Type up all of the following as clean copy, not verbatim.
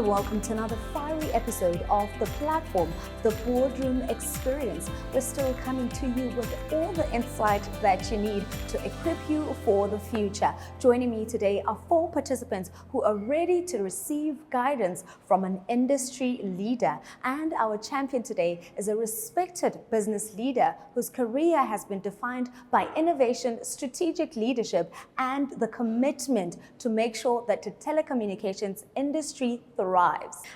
welcome to another fiery episode of the platform, the Boardroom Experience. We're still coming to you with all the insight that you need to equip you for the future. Joining me today are 4 participants who are ready to receive guidance from an industry leader. And our champion today is a respected business leader whose career has been defined by innovation, strategic leadership, and the commitment to make sure that the telecommunications industry thrives.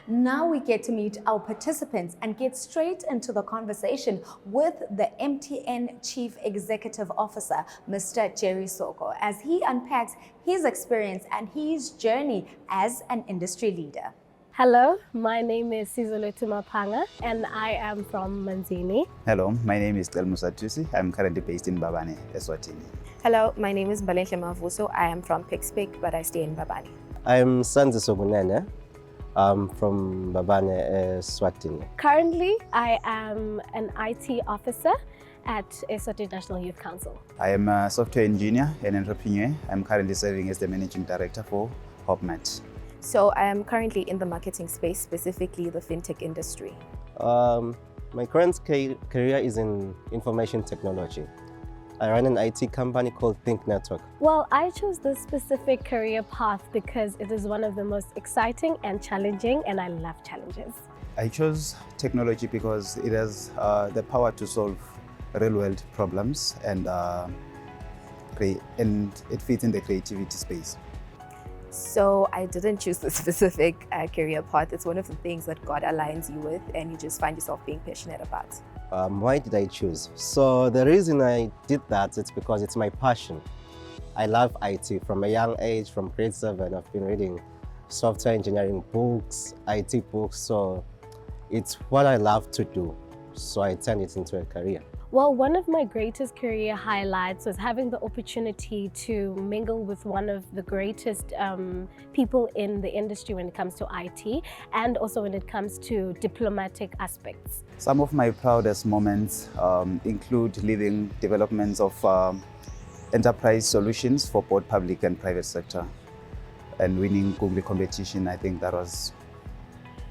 Now we get to meet our participants and get straight into the conversation with the MTN Chief Executive Officer, Mr. Jerry Soko, as he unpacks his experience and his journey as an industry leader. Hello, my name is Sibuko and I am from Manzini. Hello, my name is Semaswati. I'm currently based in Mbabane, Eswatini. Hello, my name is Mavuso. I am from Pixpic, but I stay in Mbabane. I'm Soko. I'm from Mbabane, Eswatini. Currently, I am an IT officer at Eswatini National Youth Council. I am a software engineer and entrepreneur. I'm currently serving as the managing director for HopMat. So I am currently in the marketing space, specifically the fintech industry. My current career is in information technology. I run an IT company called Think Network. Well, I chose this specific career path because it is one of the most exciting and challenging, and I love challenges. I chose technology because it has the power to solve real-world problems and it fits in the creativity space. So I didn't choose the specific career path. It's one of the things that God aligns you with and you just find yourself being passionate about. Why did I choose? So the reason I did that is because it's my passion. I love IT from a young age. From grade 7, I've been reading software engineering books, IT books. So it's what I love to do. So I turned it into a career. Well, one of my greatest career highlights was having the opportunity to mingle with one of the greatest people in the industry when it comes to IT and also when it comes to diplomatic aspects. Some of my proudest moments include leading developments of enterprise solutions for both public and private sector and winning Google competition. I think that was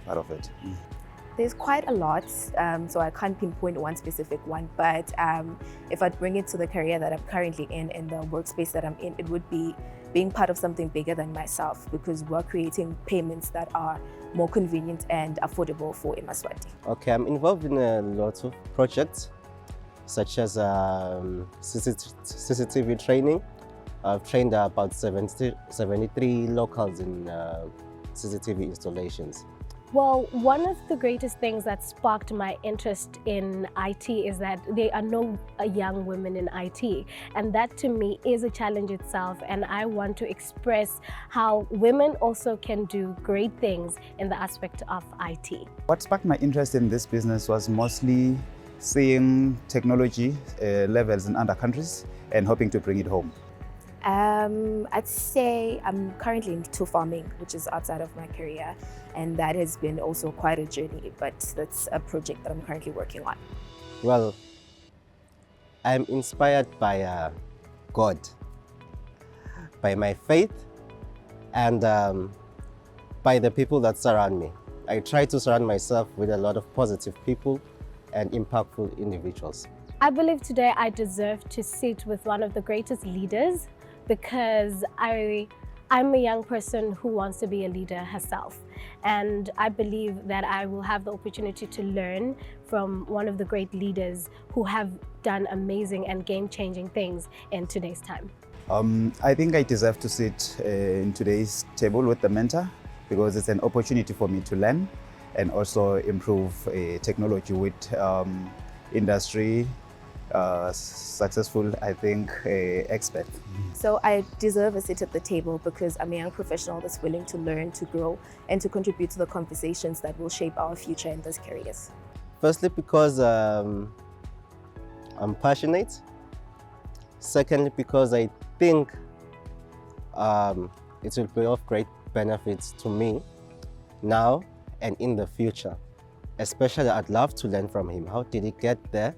part of it. There's quite a lot, so I can't pinpoint one specific one, but if I'd bring it to the career that I'm currently in the workspace that I'm in, it would be being part of something bigger than myself because we're creating payments that are more convenient and affordable for Semaswati. Okay, I'm involved in a lot of projects such as CCTV training. I've trained about 73 locals in CCTV installations. Well, one of the greatest things that sparked my interest in IT is that there are no young women in IT. And that to me is a challenge itself. And I want to express how women also can do great things in the aspect of IT. What sparked my interest in this business was mostly seeing technology levels in other countries and hoping to bring it home. I'd say I'm currently into farming, which is outside of my career, and that has been also quite a journey, but that's a project that I'm currently working on. Well, I'm inspired by God, by my faith, and by the people that surround me. I try to surround myself with a lot of positive people and impactful individuals. I believe today I deserve to sit with one of the greatest leaders because I'm a young person who wants to be a leader herself. And I believe that I will have the opportunity to learn from one of the great leaders who have done amazing and game-changing things in today's time. I think I deserve to sit in today's table with the mentor because it's an opportunity for me to learn and also improve technology with industry successful, I think, expert. So I deserve a seat at the table because I'm a young professional that's willing to learn, to grow, and to contribute to the conversations that will shape our future in these careers. Firstly, because I'm passionate. Secondly, because I think it will be of great benefits to me now and in the future. Especially, I'd love to learn from him. How did he get there?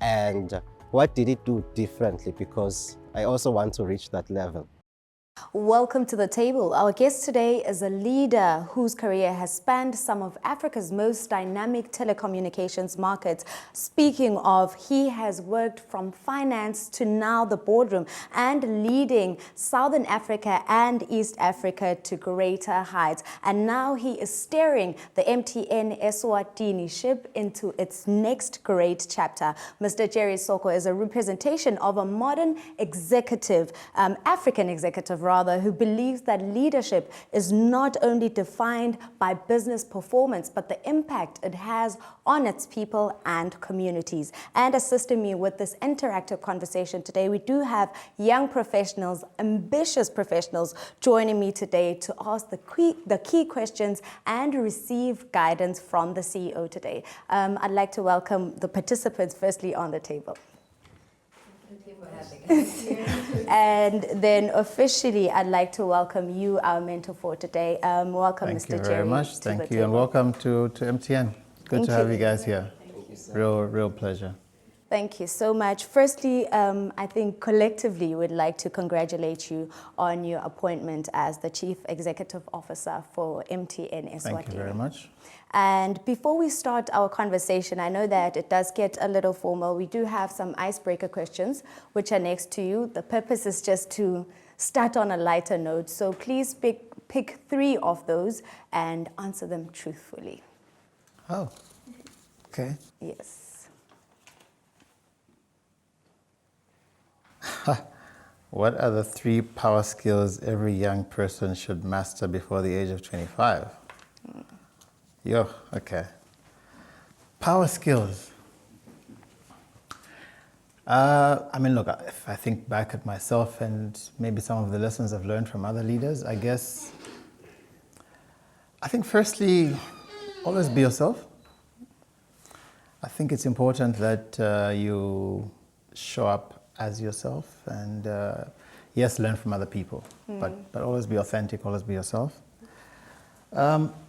And what did he do differently? Because I also want to reach that level. Welcome to the table. Our guest today is a leader whose career has spanned some of Africa's most dynamic telecommunications markets. Speaking of, he has worked from finance to now the boardroom and leading Southern Africa and East Africa to greater heights. And now he is steering the MTN Eswatini ship into its next great chapter. Mr. Jerry Soko is a representation of a modern executive, African executive rather, who believes that leadership is not only defined by business performance, but the impact it has on its people and communities. And assisting me with this interactive conversation today, we do have young professionals, ambitious professionals, joining me today to ask the key questions and receive guidance from the CEO today. I'd like to welcome the participants firstly on the table. And then officially, I'd like to welcome you, our mentor for today. Welcome, Thank Mr. you Jerry. very much. Thank you, table. and welcome to MTN. Good Thank to have you. you guys here. Thank you so much. Real pleasure. Thank you so much. Firstly, I think collectively we'd like to congratulate you on your appointment as the Chief Executive Officer for MTN Eswatini. Thank you very much. And before we start our conversation, I know that it does get a little formal. We do have some icebreaker questions, which are next to you. The purpose is just to start on a lighter note. So please pick 3 of those and answer them truthfully. Oh, okay. Yes. What are the 3 power skills every young person should master before the age of 25? Yo, okay. Power skills. I mean, look, if I think back at myself and maybe some of the lessons I've learned from other leaders, I think firstly, always be yourself. I think it's important that you show up as yourself and yes, learn from other people, but always be authentic, always be yourself.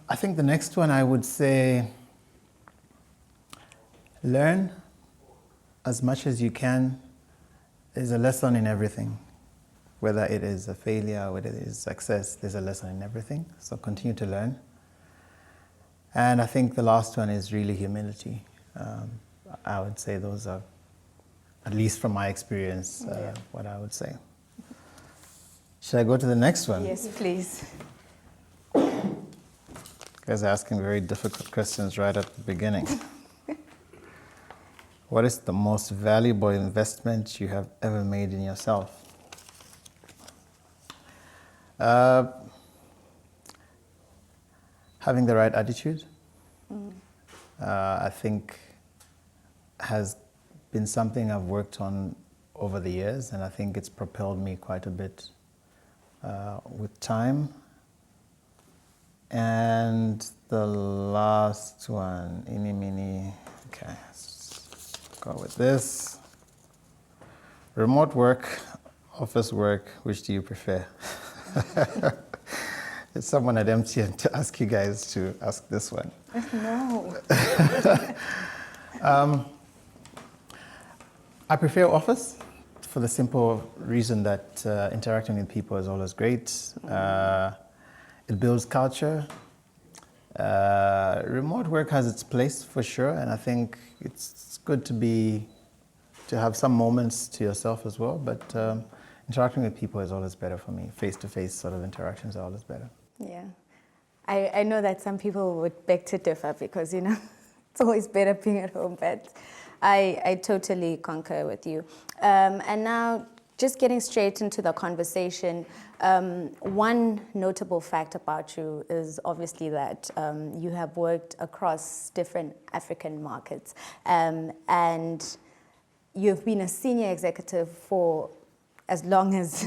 I think the next one I would say, learn as much as you can. There's a lesson in everything. Whether it is a failure, whether it is success, there's a lesson in everything. So continue to learn. And I think the last one is really humility. I would say those are, at least from my experience, what I would say. Should I go to the next one? Yes, please. You guys are asking very difficult questions right at the beginning. What is the most valuable investment you have ever made in yourself? Having the right attitude, I think, has been something I've worked on over the years, and I think it's propelled me quite a bit with time. And the last one, okay, let's go with this. Remote work, office work, which do you prefer? It's someone at MTN to ask you guys to ask this one. No. I prefer office for the simple reason that interacting with people is always great. It builds culture. Remote work has its place for sure, and I think it's good to have some moments to yourself as well. But interacting with people is always better for me. Face-to-face sort of interactions are always better. Yeah. I know that some people would beg to differ because, it's always better being at home, but I totally concur with you. And now, just getting straight into the conversation, one notable fact about you is obviously that you have worked across different African markets, and you've been a senior executive for as long as,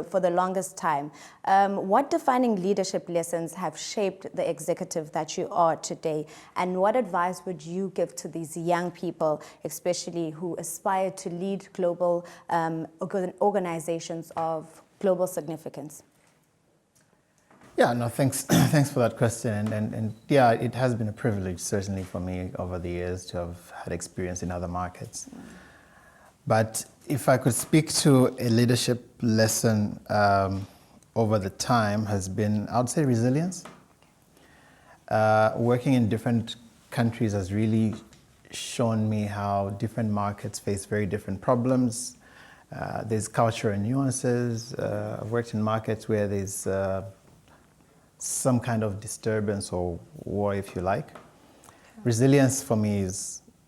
for the longest time. What defining leadership lessons have shaped the executive that you are today? And what advice would you give to these young people, especially who aspire to lead global organizations of global significance? Yeah, no, thanks for that question. And yeah, it has been a privilege, certainly for me over the years to have had experience in other markets. But if I could speak to a leadership lesson over the time has been, I would say, resilience. Working in different countries has really shown me how different markets face very different problems. There's cultural nuances. I've worked in markets where there's some kind of disturbance or war, if you like. Resilience for me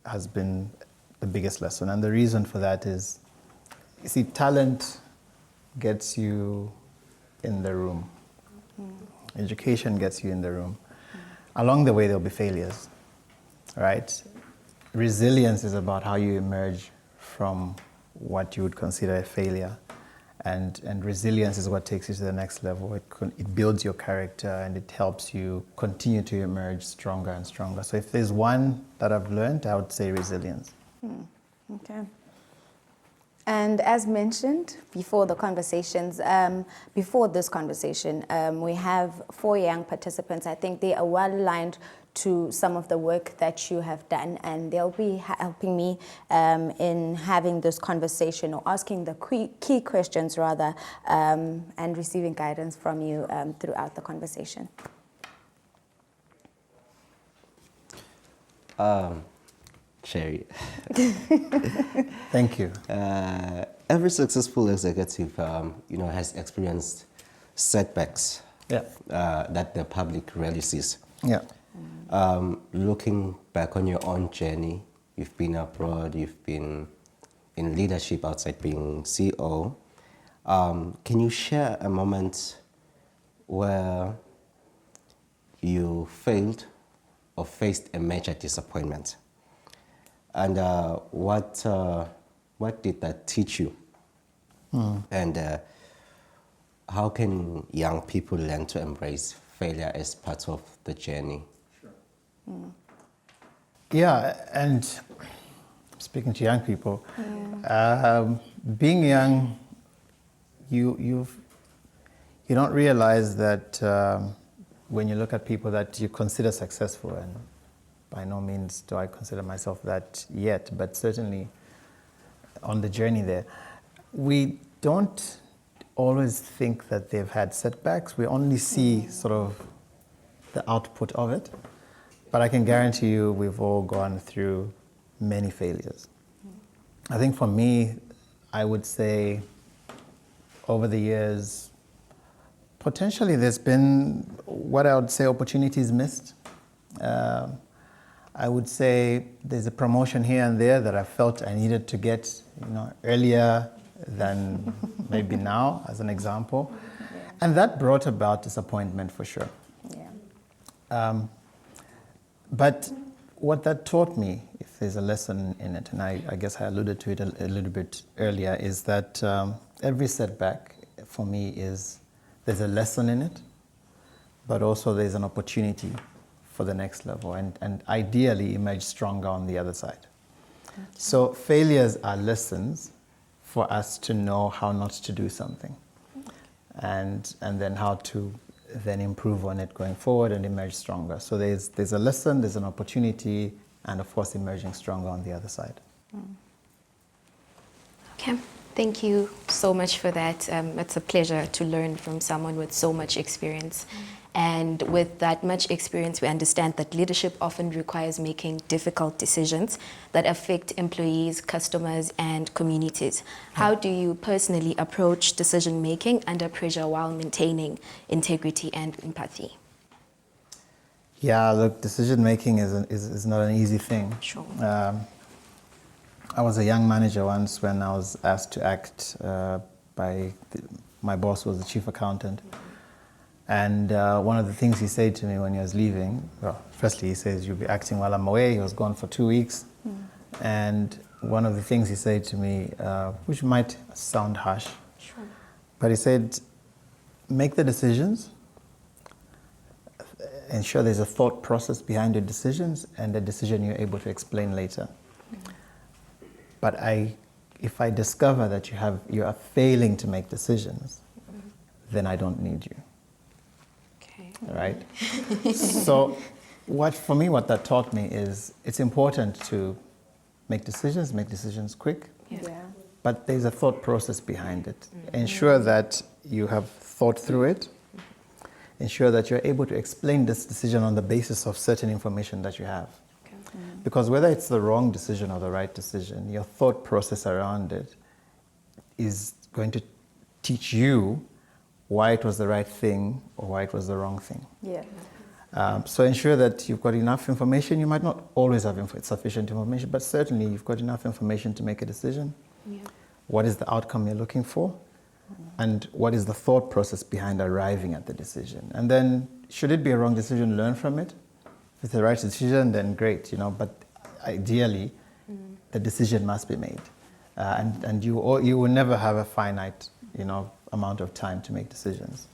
has been the biggest lesson, and the reason for that is, you see, talent gets you in the room. Education gets you in the room. Along the way, there'll be failures, right? Resilience is about how you emerge from what you would consider a failure. And resilience is what takes you to the next level. It builds your character and it helps you continue to emerge stronger and stronger. So if there's one that I've learned, I would say resilience. Okay. And as mentioned before this conversation, we have 4 young participants. I think they are well aligned to some of the work that you have done, and they'll be helping me in having this conversation, or asking the key questions rather, and receiving guidance from you throughout the conversation. Sherry. Thank you. Every successful executive, has experienced setbacks that the public rarely sees. Yeah. Looking back on your own journey, you've been abroad, you've been in leadership outside being CEO. Can you share a moment where you failed or faced a major disappointment? And what did that teach you? And how can young people learn to embrace failure as part of the journey? Yeah, and speaking to young people, being young, you don't realize that when you look at people that you consider successful, and by no means do I consider myself that yet, but certainly on the journey there, we don't always think that they've had setbacks. We only see sort of the output of it. But I can guarantee you we've all gone through many failures. I think for me, I would say over the years, potentially there's been what I would say opportunities missed. I would say there's a promotion here and there that I felt I needed to get earlier than maybe now, as an example. And that brought about disappointment for sure. But what that taught me, if there's a lesson in it, and I guess I alluded to it a little bit earlier, is that every setback for me there's a lesson in it, but also there's an opportunity for the next level, and ideally emerge stronger on the other side. Okay. So failures are lessons for us to know how not to do something, and then how to then improve on it going forward and emerge stronger. So there's a lesson, there's an opportunity, and of course emerging stronger on the other side. Okay, thank you so much for that. It's a pleasure to learn from someone with so much experience. And with that much experience, we understand that leadership often requires making difficult decisions that affect employees, customers, and communities. How do you personally approach decision making under pressure while maintaining integrity and empathy? Yeah, look, decision making is not an easy thing. Sure. I was a young manager once when I was asked to act my boss was the chief accountant. And one of the things he said to me when he was leaving, well, firstly he says, "You'll be acting while I'm away." He was gone for 2 weeks. And one of the things he said to me, which might sound harsh, Sure. but he said, "Make the decisions, ensure there's a thought process behind your decisions, and the decision you're able to explain later. But if I discover that you are failing to make decisions, then I don't need you." Okay. Right? So what that taught me is it's important to make decisions quick, Yeah. but there's a thought process behind it. Ensure that you have thought through it. Ensure that you're able to explain this decision on the basis of certain information that you have. Okay. Because whether it's the wrong decision or the right decision, your thought process around it is going to teach you why it was the right thing or why it was the wrong thing. Yeah. So ensure that you've got enough information. You might not always have sufficient information, but certainly you've got enough information to make a decision. Yeah. What is the outcome you're looking for? And what is the thought process behind arriving at the decision? And then, should it be a wrong decision, learn from it. If it's the right decision, then great, but ideally, the decision must be made. And you will never have a finite, amount of time to make decisions.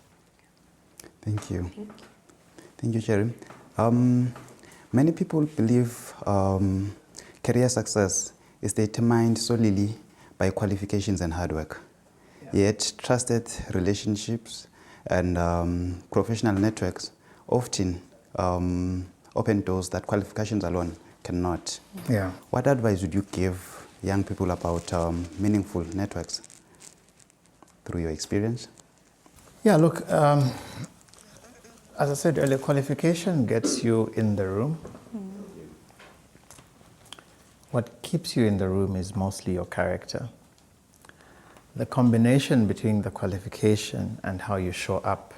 Thank you. Thank you, Sherry. Many people believe career success is determined solely by qualifications and hard work. Yet, trusted relationships and professional networks often open doors that qualifications alone cannot. Yeah. What advice would you give young people about meaningful networks through your experience? Yeah, look, as I said earlier, qualification gets you in the room. What keeps you in the room is mostly your character. The combination between the qualification and how you show up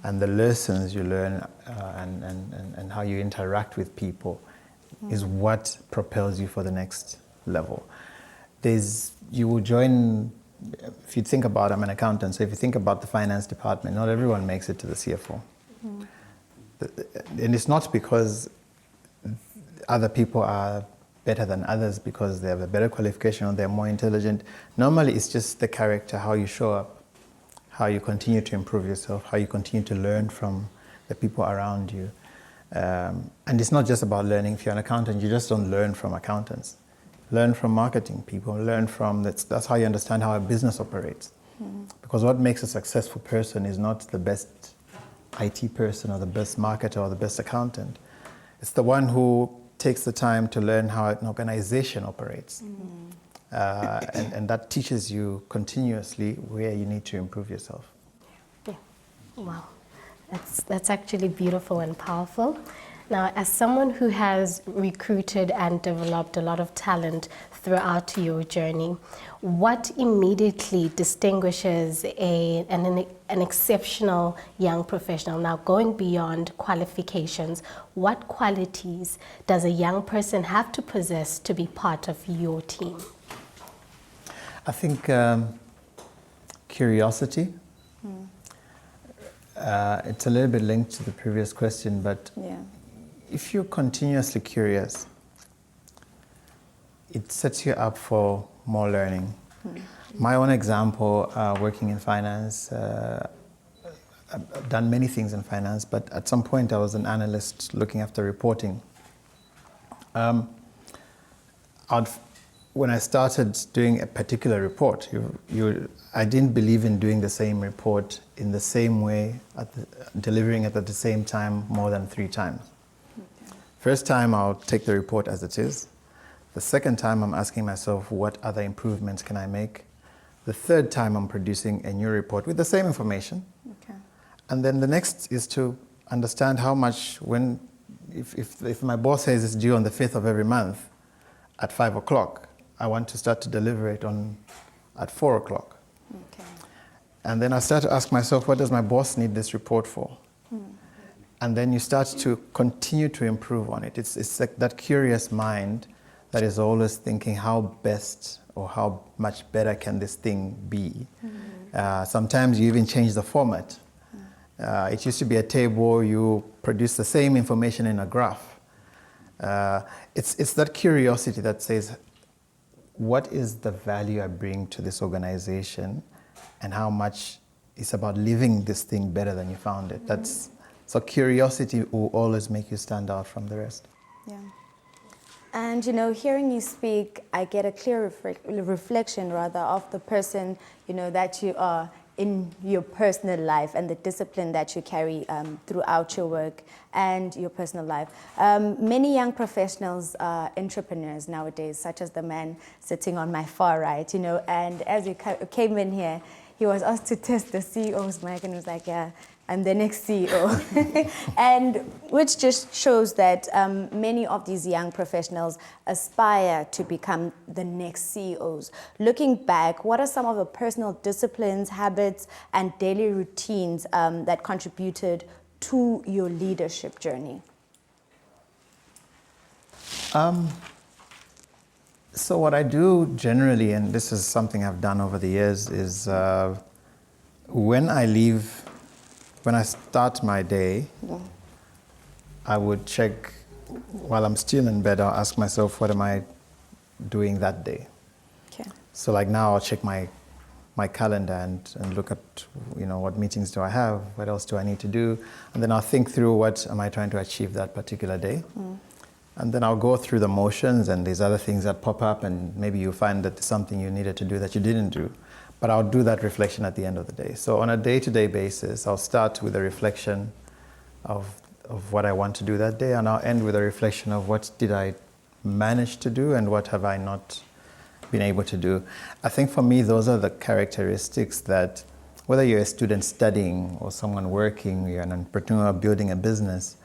and the lessons you learn and how you interact with people is what propels you for the next level. You will join, if you think about, I'm an accountant, so if you think about the finance department, not everyone makes it to the CFO. And it's not because other people are better than others because they have a better qualification or they're more intelligent. Normally, it's just the character, how you show up, how you continue to improve yourself, how you continue to learn from the people around you. And it's not just about learning. If you're an accountant, you just don't learn from accountants. Learn from marketing people, learn from, that's how you understand how a business operates. Because what makes a successful person is not the best IT person or the best marketer or the best accountant. It's the one who takes the time to learn how an organization operates. And that teaches you continuously where you need to improve yourself. Yeah. Wow. That's actually beautiful and powerful. Now, as someone who has recruited and developed a lot of talent throughout your journey, what immediately distinguishes an exceptional young professional? Now, going beyond qualifications, what qualities does a young person have to possess to be part of your team? I think curiosity. It's a little bit linked to the previous question, but if you're continuously curious, it sets you up for more learning. My own example, working in finance, I've done many things in finance, but at some point I was an analyst looking after reporting. When I started doing a particular report, I didn't believe in doing the same report in the same way, delivering it at the same time more than 3 times. First time, I'll take the report as it is. The second time, I'm asking myself, what other improvements can I make? The third time, I'm producing a new report with the same information. And then the next is to understand how much, if my boss says it's due on the 5th of every month at 5 o'clock, I want to start to deliver it at 4 o'clock. And then I start to ask myself, what does my boss need this report for? And then you start to continue to improve on it. It's like that curious mind that is always thinking how best or how much better can this thing be. Sometimes you even change the format. It used to be a table, you produce the same information in a graph. It's that curiosity that says, what is the value I bring to this organization and how much it's about living this thing better than you found it. So curiosity will always make you stand out from the rest. Yeah. And hearing you speak, I get a clear reflection rather of the person, that you are in your personal life and the discipline that you carry throughout your work and your personal life. Many young professionals are entrepreneurs nowadays, such as the man sitting on my far right, and as you came in here, he was asked to test the CEO's mic, and he was like, yeah, I'm the next CEO. And which just shows that many of these young professionals aspire to become the next CEOs. Looking back, what are some of the personal disciplines, habits, and daily routines that contributed to your leadership journey? So what I do generally, and this is something I've done over the years, is when I start my day, I would check, while I'm still in bed, I'll ask myself, what am I doing that day? Okay. So like now I'll check my calendar and look at, what meetings do I have, what else do I need to do, and then I'll think through what am I trying to achieve that particular day. And then I'll go through the motions, and there's other things that pop up, and maybe you find that there's something you needed to do that you didn't do. But I'll do that reflection at the end of the day. So on a day-to-day basis, I'll start with a reflection of what I want to do that day, and I'll end with a reflection of what did I manage to do and what have I not been able to do. I think for me, those are the characteristics that, whether you're a student studying or someone working, you're an entrepreneur building a business,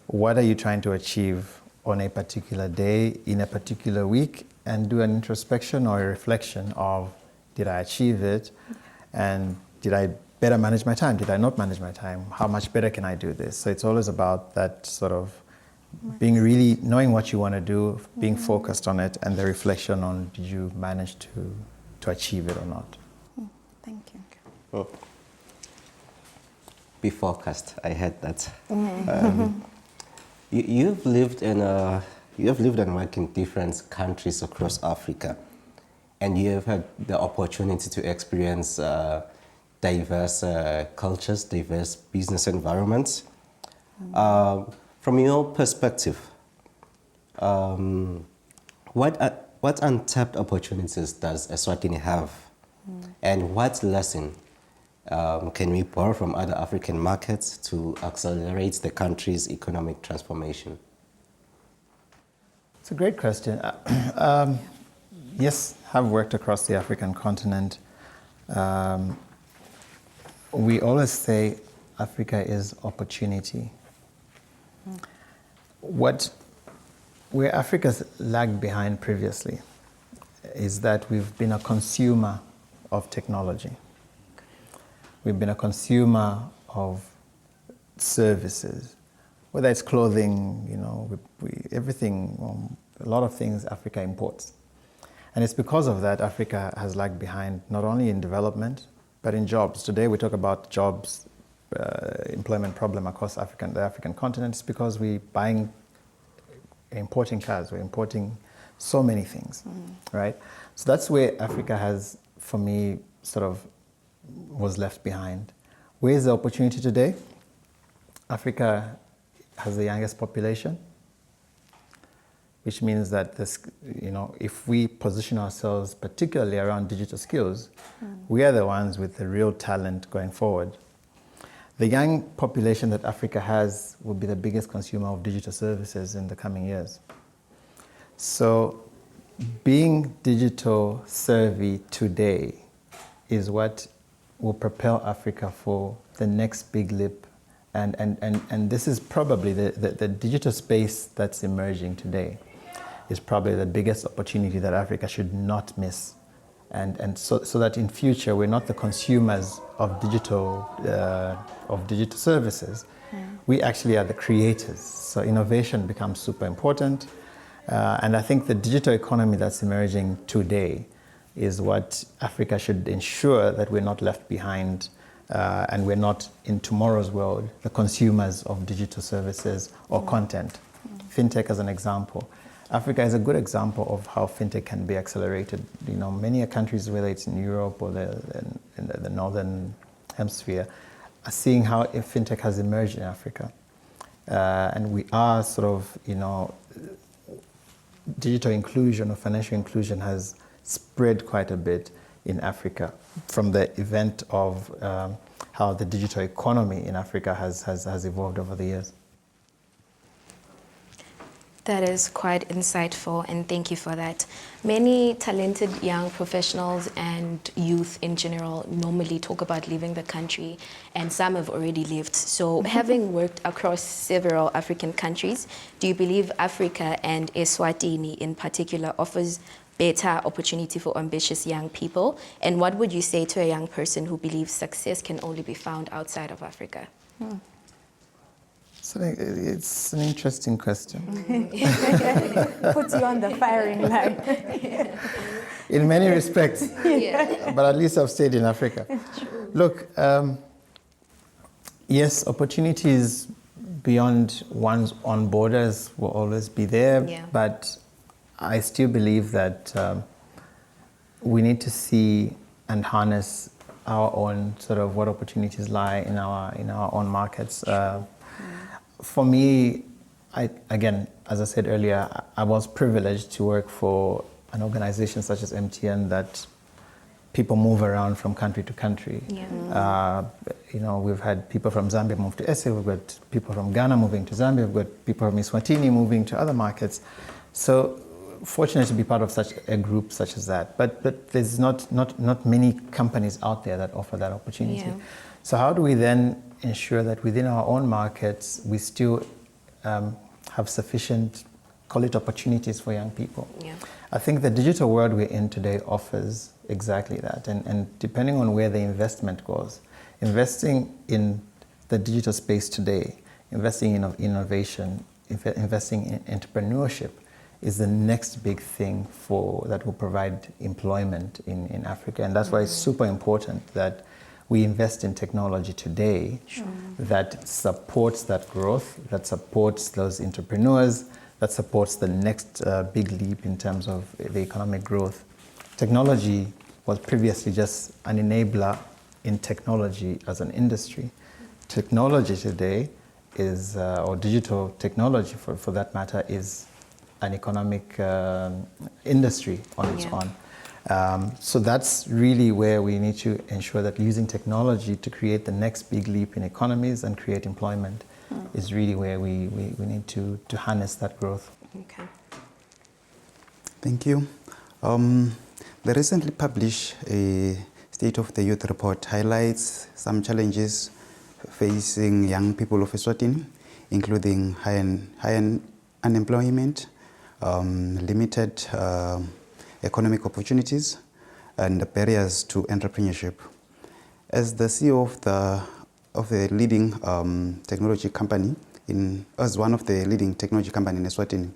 what are you trying to achieve on a particular day, in a particular week, and do an introspection or a reflection of, did I achieve it? And did I better manage my time? Did I not manage my time? How much better can I do this? So it's always about that sort of being really, knowing what you want to do, being focused on it, and the reflection on, did you manage to achieve it or not? Thank you. Oh. Be focused. I heard that. You've lived and worked in different countries across Africa, and you have had the opportunity to experience diverse cultures, diverse business environments. From your perspective, what untapped opportunities does Eswatini have, and what lesson can we borrow from other African markets to accelerate the country's economic transformation? It's a great question. Yes, have worked across the African continent. We always say Africa is opportunity. Where Africa's lagged behind previously is that we've been a consumer of technology. We've been a consumer of services, whether it's clothing, everything, a lot of things Africa imports. And it's because of that Africa has lagged behind, not only in development, but in jobs. Today we talk about jobs, employment problem across the African continent. It's because we're importing cars, we're importing so many things, right? So that's where Africa has, for me, sort of was left behind. Where is the opportunity today? Africa has the youngest population, which means that if we position ourselves particularly around digital skills, we are the ones with the real talent going forward. The young population that Africa has will be the biggest consumer of digital services in the coming years. So being digital savvy today is what will propel Africa for the next big leap. And this is probably the digital space that's emerging today is probably the biggest opportunity that Africa should not miss. And so that in future, we're not the consumers of digital services. We actually are the creators. So innovation becomes super important. And I think the digital economy that's emerging today is what Africa should ensure that we're not left behind and we're not, in tomorrow's world, the consumers of digital services or content. Fintech as an example. Africa is a good example of how fintech can be accelerated. Many countries, whether it's in Europe or in the northern hemisphere, are seeing how fintech has emerged in Africa. And we are sort of, digital inclusion or financial inclusion has spread quite a bit in Africa from the event of how the digital economy in Africa has evolved over the years. That is quite insightful, and thank you for that. Many talented young professionals and youth in general normally talk about leaving the country, and some have already left. So, having worked across several African countries, do you believe Africa and Eswatini in particular offers better opportunity for ambitious young people? And what would you say to a young person who believes success can only be found outside of Africa? So it's an interesting question. Puts you on the firing line. In many respects, but at least I've stayed in Africa. Look, yes, opportunities beyond one's own borders will always be there, but I still believe that we need to see and harness our own sort of what opportunities lie in our own markets. For me, again, as I said earlier, I was privileged to work for an organization such as MTN that people move around from country to country. We've had people from Zambia move to SA, we've got people from Ghana moving to Zambia, we've got people from Eswatini moving to other markets. So fortunate to be part of such a group such as that. But there's not many companies out there that offer that opportunity. So how do we then ensure that within our own markets we still have sufficient, call it, opportunities for young people? I think the digital world we're in today offers exactly that. And depending on where the investment goes, investing in the digital space today, investing in innovation, investing in entrepreneurship is the next big thing that will provide employment in Africa. And that's why it's super important that we invest in technology today that supports that growth, that supports those entrepreneurs, that supports the next big leap in terms of the economic growth. Technology was previously just an enabler in technology as an industry. Technology today is, or digital technology for that matter, is an economic industry on its own. So that's really where we need to ensure that using technology to create the next big leap in economies and create employment is really where we need to harness that growth. Okay. Thank you. The recently published State of the Youth report highlights some challenges facing young people of Eswatini, including high unemployment, limited economic opportunities, and the barriers to entrepreneurship. As the CEO of the leading technology company as one of the leading technology company in Eswatini,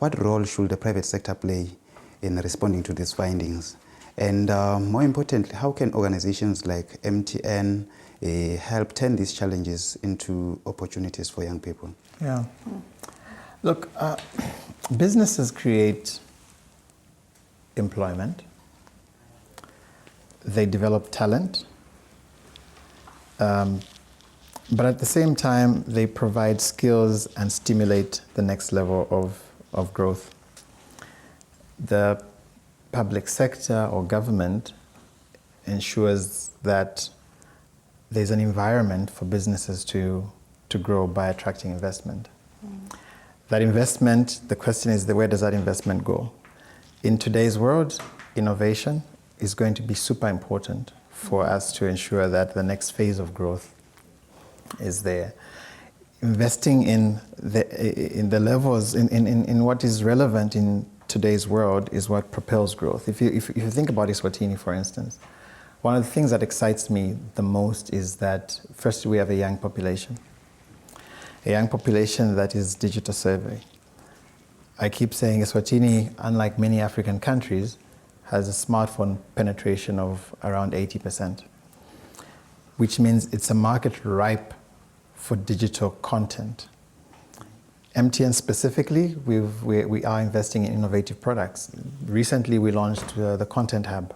what role should the private sector play in responding to these findings? And more importantly, how can organizations like MTN help turn these challenges into opportunities for young people? Yeah. Look, businesses create employment, they develop talent, but at the same time, they provide skills and stimulate the next level of growth. The public sector or government ensures that there's an environment for businesses to grow by attracting investment. That investment, the question is, where does that investment go? In today's world, innovation is going to be super important for us to ensure that the next phase of growth is there. Investing in the levels, in what is relevant in today's world is what propels growth. If you think about Eswatini, for instance, one of the things that excites me the most is that first we have a young population that is digital savvy. I keep saying Eswatini, unlike many African countries, has a smartphone penetration of around 80%, which means it's a market ripe for digital content. MTN specifically, we are investing in innovative products. Recently, we launched the Content Hub.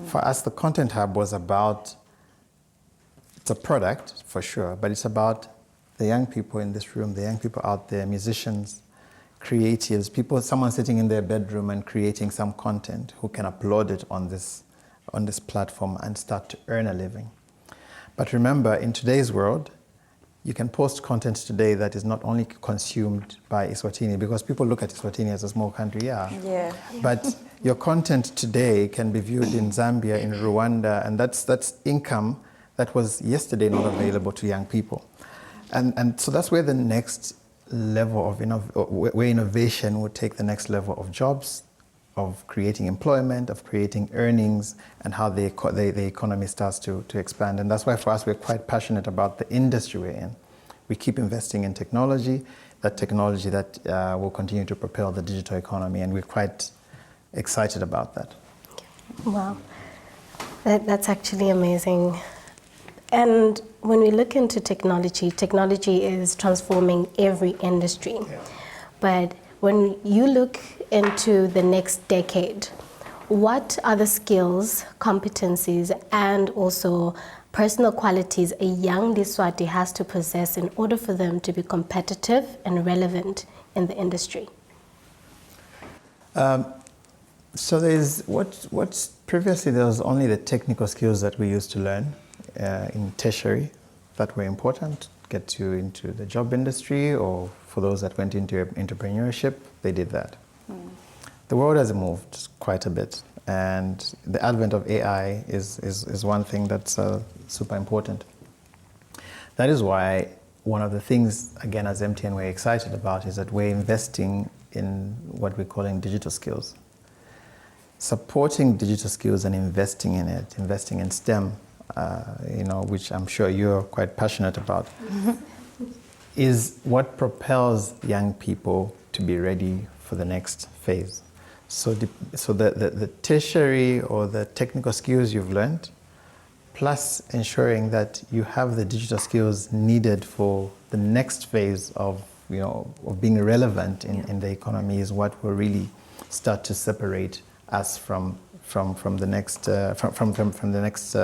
For us, the Content Hub was about, it's a product for sure, but it's about the young people in this room, the young people out there, musicians, creatives, someone sitting in their bedroom and creating some content who can upload it on this platform and start to earn a living. But remember, in today's world, you can post content today that is not only consumed by Eswatini, because people look at Eswatini as a small country, Yeah. but your content today can be viewed in Zambia, in Rwanda, and that's income that was yesterday not available to young people. And so that's where the next level of where innovation would take the next level of jobs, of creating employment, of creating earnings, and how the economy starts to expand. And that's why for us, we're quite passionate about the industry we're in. We keep investing in technology that will continue to propel the digital economy, and we're quite excited about that. Wow, that's actually amazing. And when we look into technology, technology is transforming every industry. Yeah. But when you look into the next decade, what are the skills, competencies, and also personal qualities a young Liswati has to possess in order for them to be competitive and relevant in the industry? So there's what's previously there was only the technical skills that we used to learn in tertiary that were important, get you into the job industry, or for those that went into entrepreneurship, they did that. The world has moved quite a bit, and the advent of AI is one thing that's super important. That is why one of the things, again, as MTN we're excited about is that we're investing in what we're calling digital skills. Supporting digital skills and investing in it, investing in STEM, which I'm sure you're quite passionate about, is what propels young people to be ready for the next phase. So the tertiary or the technical skills you've learned, plus ensuring that you have the digital skills needed for the next phase of being relevant in the economy, is what will really start to separate us from the next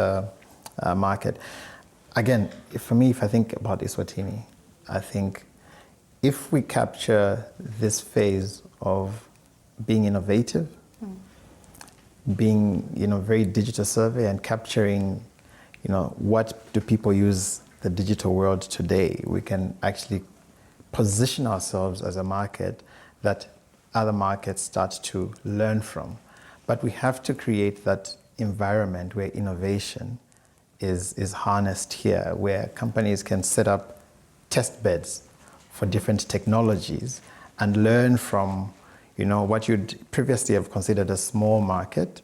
market. Again, for me, if I think about Eswatini, I think if we capture this phase of being innovative, being very digital savvy, and capturing what do people use the digital world today, we can actually position ourselves as a market that other markets start to learn from. But we have to create that environment where innovation is harnessed here, where companies can set up test beds for different technologies and learn from what you'd previously have considered a small market,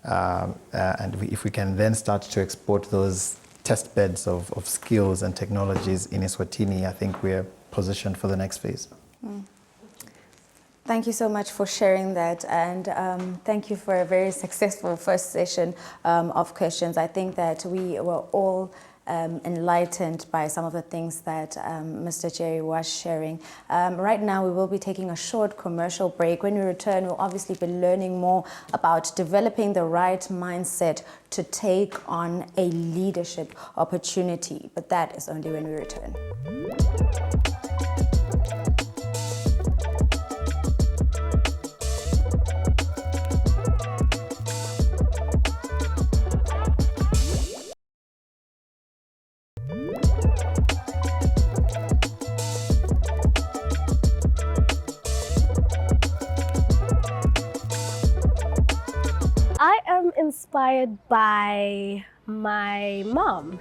and if we can then start to export those test beds of skills and technologies in Eswatini, I think we're positioned for the next phase. Thank you so much for sharing that, and thank you for a very successful first session of questions. I think that we were all enlightened by some of the things that Mr. Jerry was sharing. Right now, we will be taking a short commercial break. When we return, we'll obviously be learning more about developing the right mindset to take on a leadership opportunity, but that is only when we return. I am inspired by my mom.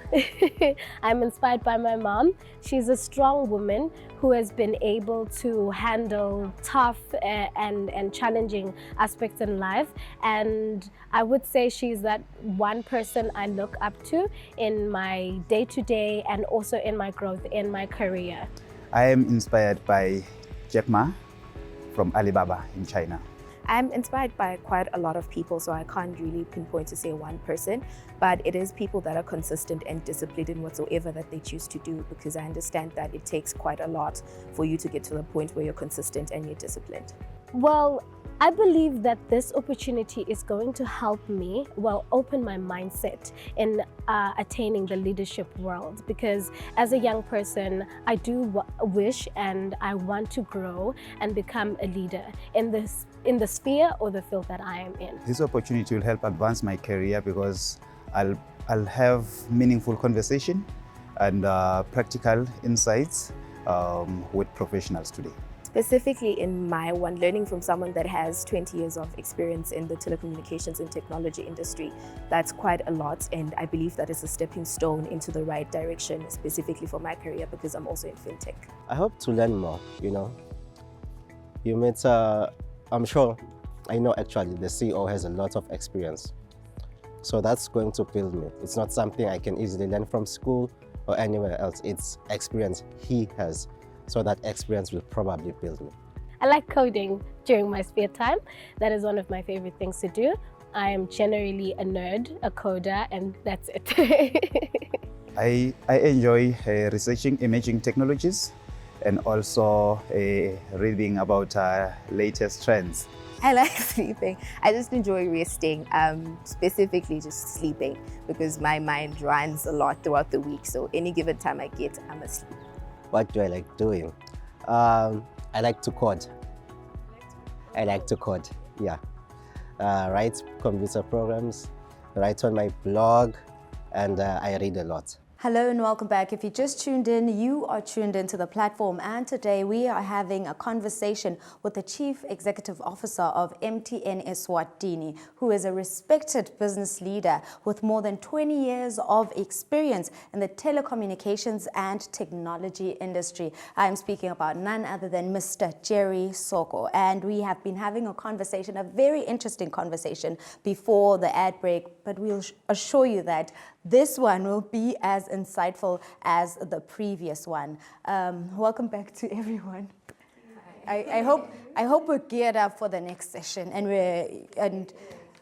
I'm inspired by my mom. She's a strong woman who has been able to handle tough and challenging aspects in life. And I would say she's that one person I look up to in my day-to-day and also in my growth in my career. I am inspired by Jack Ma from Alibaba in China. I'm inspired by quite a lot of people, so I can't really pinpoint to say one person, but it is people that are consistent and disciplined in whatsoever that they choose to do, because I understand that it takes quite a lot for you to get to the point where you're consistent and you're disciplined. Well, I believe that this opportunity is going to help me, open my mindset in attaining the leadership world, because as a young person, I do wish and I want to grow and become a leader in the sphere or the field that I am in. This opportunity will help advance my career because I'll have meaningful conversation and practical insights with professionals today. Specifically in my one, learning from someone that has 20 years of experience in the telecommunications and technology industry, that's quite a lot, and I believe that is a stepping stone into the right direction, specifically for my career, because I'm also in fintech. I hope to learn more, you know. You met, I'm sure, I know actually the CEO has a lot of experience. So that's going to build me. It's not something I can easily learn from school or anywhere else. It's experience he has. So that experience will probably build me. I like coding during my spare time. That is one of my favorite things to do. I am generally a nerd, a coder, and that's it. I enjoy researching emerging technologies and also reading about latest trends. I like sleeping. I just enjoy resting, specifically just sleeping, because my mind runs a lot throughout the week. So any given time I get, I'm asleep. What do I like doing? I like to code. I like to code, yeah. Write computer programs, write on my blog, and I read a lot. Hello and welcome back. If you just tuned in, you are tuned into the platform, and today we are having a conversation with the Chief Executive Officer of MTN Eswatini, who is a respected business leader with more than 20 years of experience in the telecommunications and technology industry. I'm speaking about none other than Mr. Jerry Soko, and we have been having a conversation, a very interesting conversation before the ad break, but we'll assure you that this one will be as insightful as the previous one. Welcome back to everyone. I hope we're geared up for the next session, and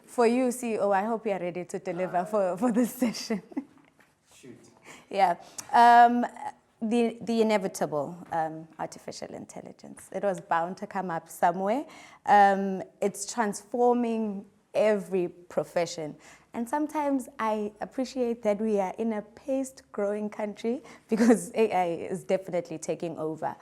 for you, CEO, I hope you're ready to deliver for this session. Shoot. Yeah. The inevitable artificial intelligence. It was bound to come up somewhere. It's transforming every profession. And sometimes I appreciate that we are in a paced-growing country because AI is definitely taking over.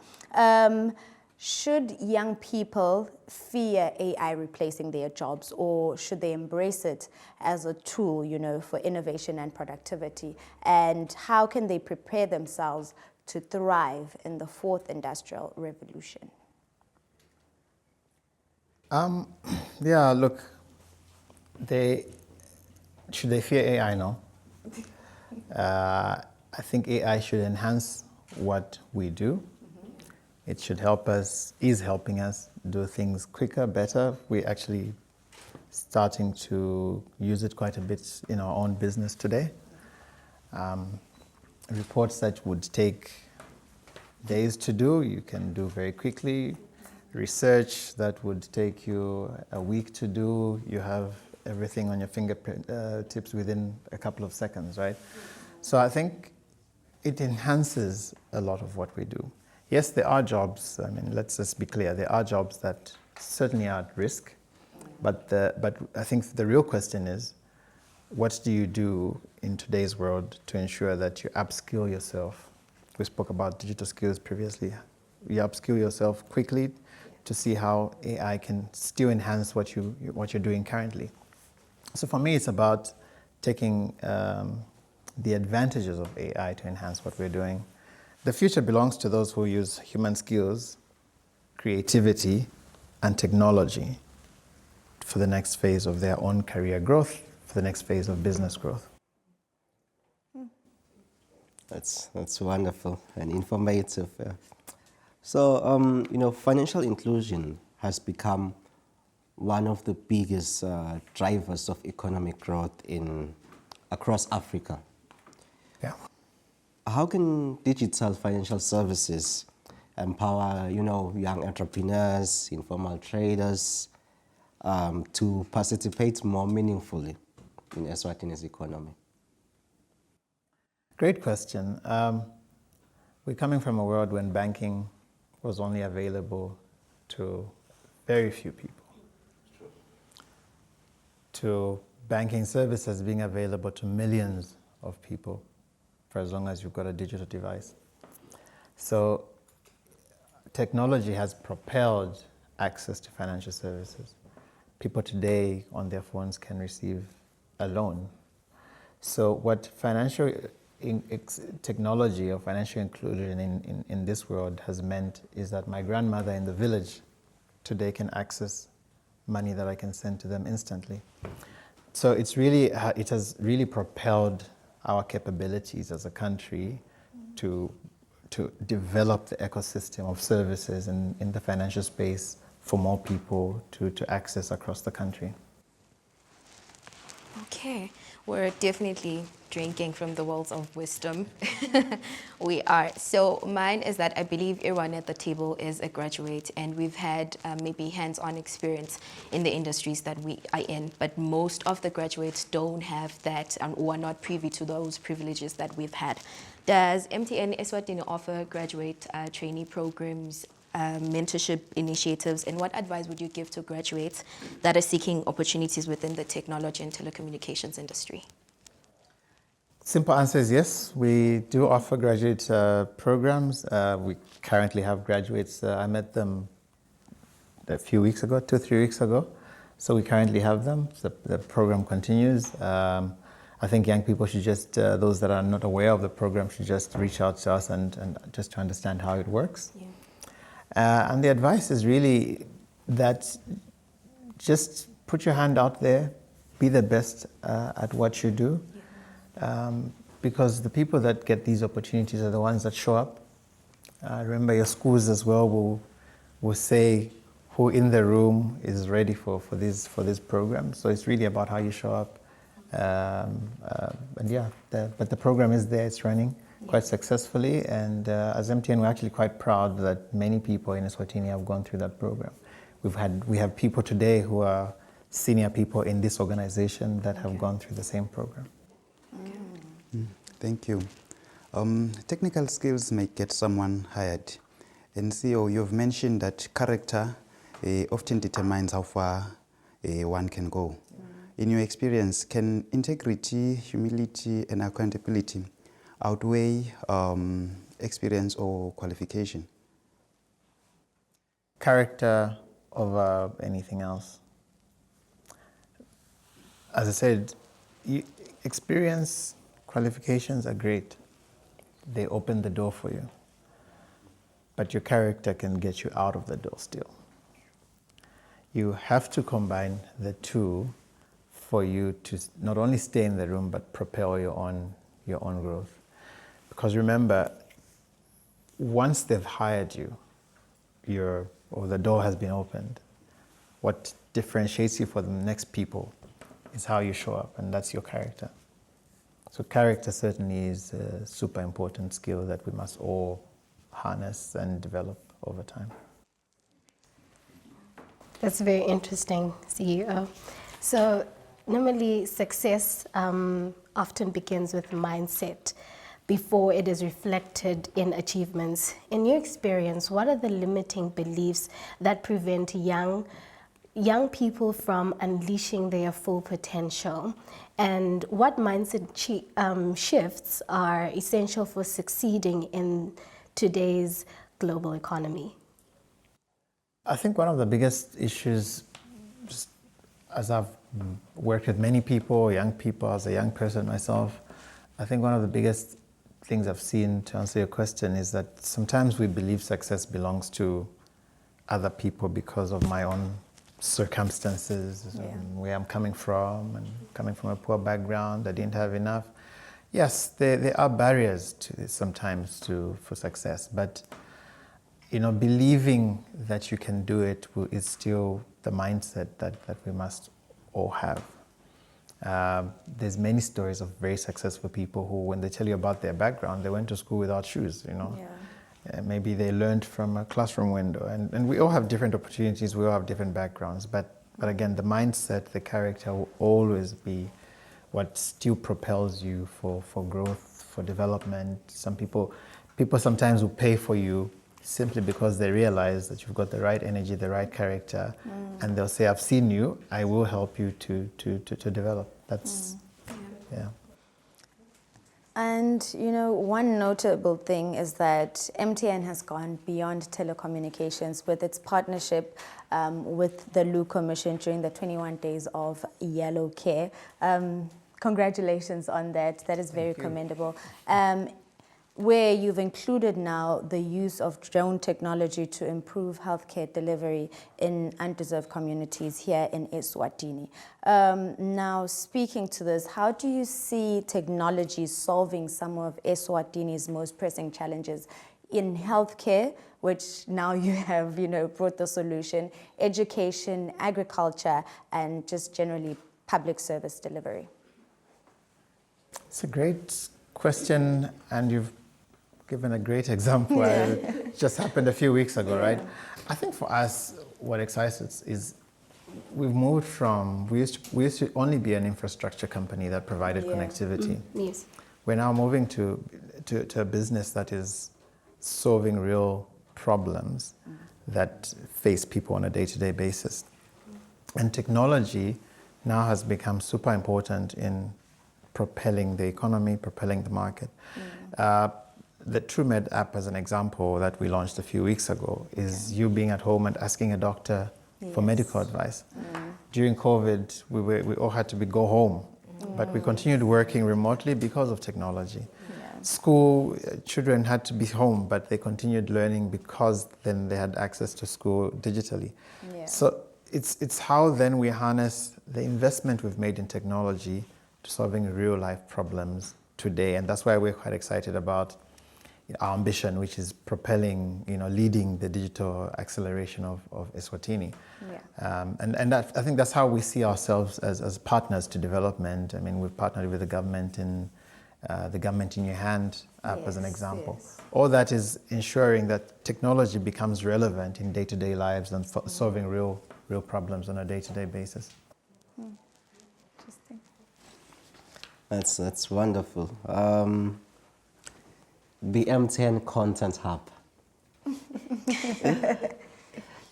Should young people fear AI replacing their jobs, or should they embrace it as a tool, for innovation and productivity? And how can they prepare themselves to thrive in the fourth industrial revolution? Yeah, look, should they fear AI? No. I think AI should enhance what we do. It should help us, is helping us do things quicker, better. We're actually starting to use it quite a bit in our own business today. Reports that would take days to do, you can do very quickly. Research that would take you a week to do, you have everything on your fingertips within a couple of seconds, right? So I think it enhances a lot of what we do. Yes, there are jobs, let's just be clear, there are jobs that certainly are at risk, but I think the real question is, what do you do in today's world to ensure that you upskill yourself? We spoke about digital skills previously. You upskill yourself quickly to see how AI can still enhance what you're doing currently. So for me, it's about taking the advantages of AI to enhance what we're doing. The future belongs to those who use human skills, creativity, and technology for the next phase of their own career growth, for the next phase of business growth. That's wonderful and informative. Yeah. So, financial inclusion has become one of the biggest drivers of economic growth across Africa. Yeah. How can digital financial services empower, young entrepreneurs, informal traders, to participate more meaningfully in Eswatini's economy? Great question. We're coming from a world when banking was only available to very few people, to banking services being available to millions of people for as long as you've got a digital device. So technology has propelled access to financial services. People today on their phones can receive a loan. So what financial technology or financial inclusion in this world has meant is that my grandmother in the village today can access money that I can send to them instantly. So it has really propelled our capabilities as a country to develop the ecosystem of services in the financial space for more people to access across the country. Okay, we're definitely drinking from the wells of wisdom. We are. So mine is that I believe everyone at the table is a graduate, and we've had maybe hands-on experience in the industries that we are in, but most of the graduates don't have that or are not privy to those privileges that we've had. Does MTN Eswatini offer graduate trainee programs, mentorship initiatives, and what advice would you give to graduates that are seeking opportunities within the technology and telecommunications industry? Simple answer is yes. We do offer graduate programs. We currently have graduates. I met them a few weeks ago, 2-3 weeks ago. So we currently have them. The program continues. I think young people should just, those that are not aware of the program, should just reach out to us and just to understand how it works. Yeah. And the advice is really that just put your hand out there, be the best at what you do. Because the people that get these opportunities are the ones that show up. Remember, your schools as well will say who in the room is ready for this program. So it's really about how you show up. And yeah, but the program is there, it's running quite successfully. And as MTN, we're actually quite proud that many people in Eswatini have gone through that program. We have people today who are senior people in this organization that have gone through the same program. Thank you. Technical skills may get someone hired. And CEO, you've mentioned that character often determines how far one can go. In your experience, can integrity, humility, and accountability outweigh experience or qualification? Character over anything else. As I said, experience, qualifications are great. They open the door for you. But your character can get you out of the door still. You have to combine the two for you to not only stay in the room, but propel your own growth. Because remember, once they've hired you, or the door has been opened, what differentiates you from the next people is how you show up, and that's your character. So character certainly is a super important skill that we must all harness and develop over time. That's very interesting, CEO. So normally success often begins with mindset before it is reflected in achievements. In your experience, what are the limiting beliefs that prevent young people from unleashing their full potential? And what mindset shifts are essential for succeeding in today's global economy? I think one of the biggest issues, just as I've worked with many people, young people, as a young person myself, I think one of the biggest things I've seen, to answer your question, is that sometimes we believe success belongs to other people because of my own circumstances, where I'm coming from, and coming from a poor background, I didn't have enough. Yes, there are barriers sometimes for success, but believing that you can do it is still the mindset that we must all have. There's many stories of very successful people who, when they tell you about their background, they went to school without shoes, Maybe they learned from a classroom window. And we all have different opportunities, we all have different backgrounds. But again, the mindset, the character will always be what still propels you for growth, for development. People sometimes will pay for you simply because they realize that you've got the right energy, the right character, and they'll say, I've seen you, I will help you to develop. That's, yeah. And, one notable thing is that MTN has gone beyond telecommunications with its partnership with the Lu Commission during the 21 days of Yellow Care. Congratulations on that. That is very commendable. Where you've included now the use of drone technology to improve healthcare delivery in undeserved communities here in Eswatini. Now, speaking to this, how do you see technology solving some of Eswatini's most pressing challenges in healthcare, which now you have, brought the solution, education, agriculture, and just generally public service delivery? It's a great question, and you've given a great example. It just happened a few weeks ago, right? I think for us, what excites us is we've moved from, we used to only be an infrastructure company that provided connectivity. Yes. We're now moving to a business that is solving real problems that face people on a day-to-day basis. And technology now has become super important in propelling the economy, propelling the market. The TrueMed app, as an example, that we launched a few weeks ago, is you being at home and asking a doctor for medical advice. During COVID, we all had to go home, but we continued working remotely because of technology. School, children had to be home, but they continued learning because then they had access to school digitally. So it's how then we harness the investment we've made in technology to solving real life problems today. And that's why we're quite excited about our ambition, which is propelling, leading the digital acceleration of Eswatini. And that, I think that's how we see ourselves as partners to development. I mean, we've partnered with the government in the Government in Your Hand app, as an example. All that is ensuring that technology becomes relevant in day-to-day lives and solving real problems on a day-to-day basis. Interesting. That's wonderful. The MTN Content Hub.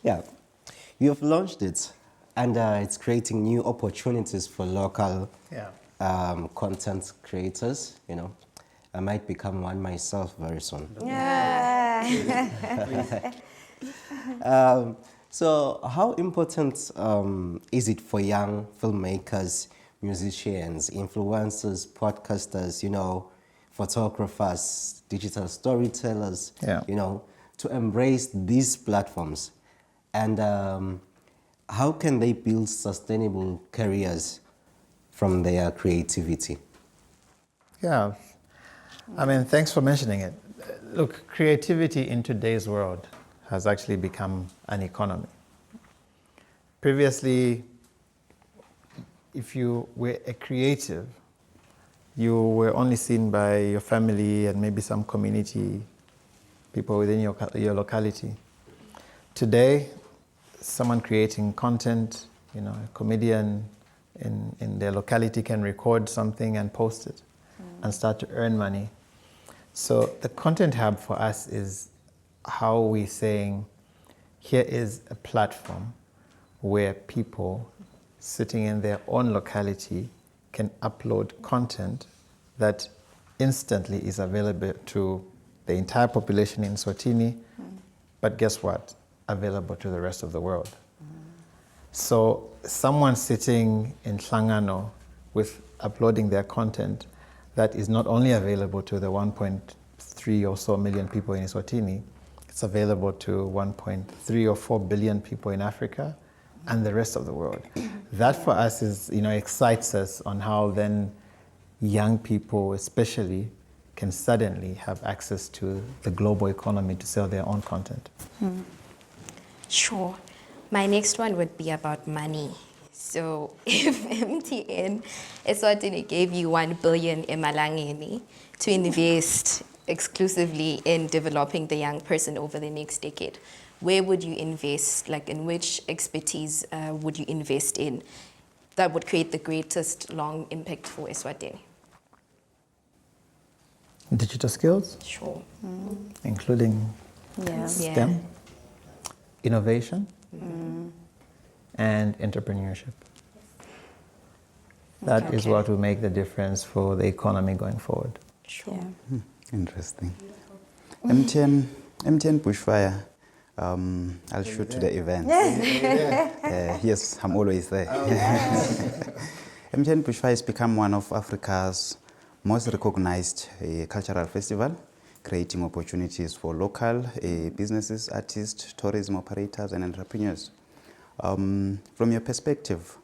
Yeah, you've launched it, and it's creating new opportunities for local content creators. I might become one myself very soon. So how important is it for young filmmakers, musicians, influencers, podcasters, photographers, digital storytellers, to embrace these platforms? And how can they build sustainable careers from their creativity? Yeah, I mean, thanks for mentioning it. Look, creativity in today's world has actually become an economy. Previously, if you were a creative, you were only seen by your family and maybe some community people within your locality. Today, someone creating content, a comedian in their locality can record something and post it and start to earn money. So the Content Hub for us is how we're saying, here is a platform where people sitting in their own locality can upload content that instantly is available to the entire population in Eswatini, but guess what? Available to the rest of the world. So someone sitting in Hlangano with uploading their content that is not only available to the 1.3 or so million people in Eswatini, it's available to 1.3 or 4 billion people in Africa and the rest of the world. That for us is, excites us on how then young people especially can suddenly have access to the global economy to sell their own content. Sure. My next one would be about money. So if MTN Eswatini gave you 1 billion emalangeni to invest exclusively in developing the young person over the next decade, where would you invest? Like, in which expertise would you invest in that would create the greatest long impact for Eswatini? Digital skills, Sure. including STEM, innovation, and entrepreneurship. That is what will make the difference for the economy going forward. Sure. Interesting. MTN Bushfire. I'll shoot to the event. Yes, I'm always there. MTN Bushfire has become one of Africa's most recognized cultural festival, creating opportunities for local businesses, artists, tourism operators, and entrepreneurs. From your perspective,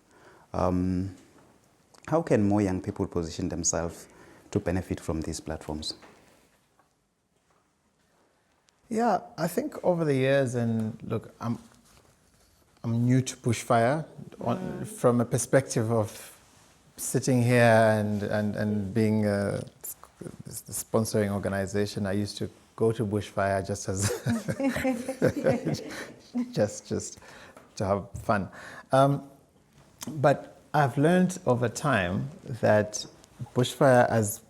how can more young people position themselves to benefit from these platforms? Yeah, I think over the years, and look, I'm new to Bushfire from a perspective of sitting here and being the sponsoring organization. I used to go to Bushfire just as just to have fun. But I've learned over time that Bushfire, as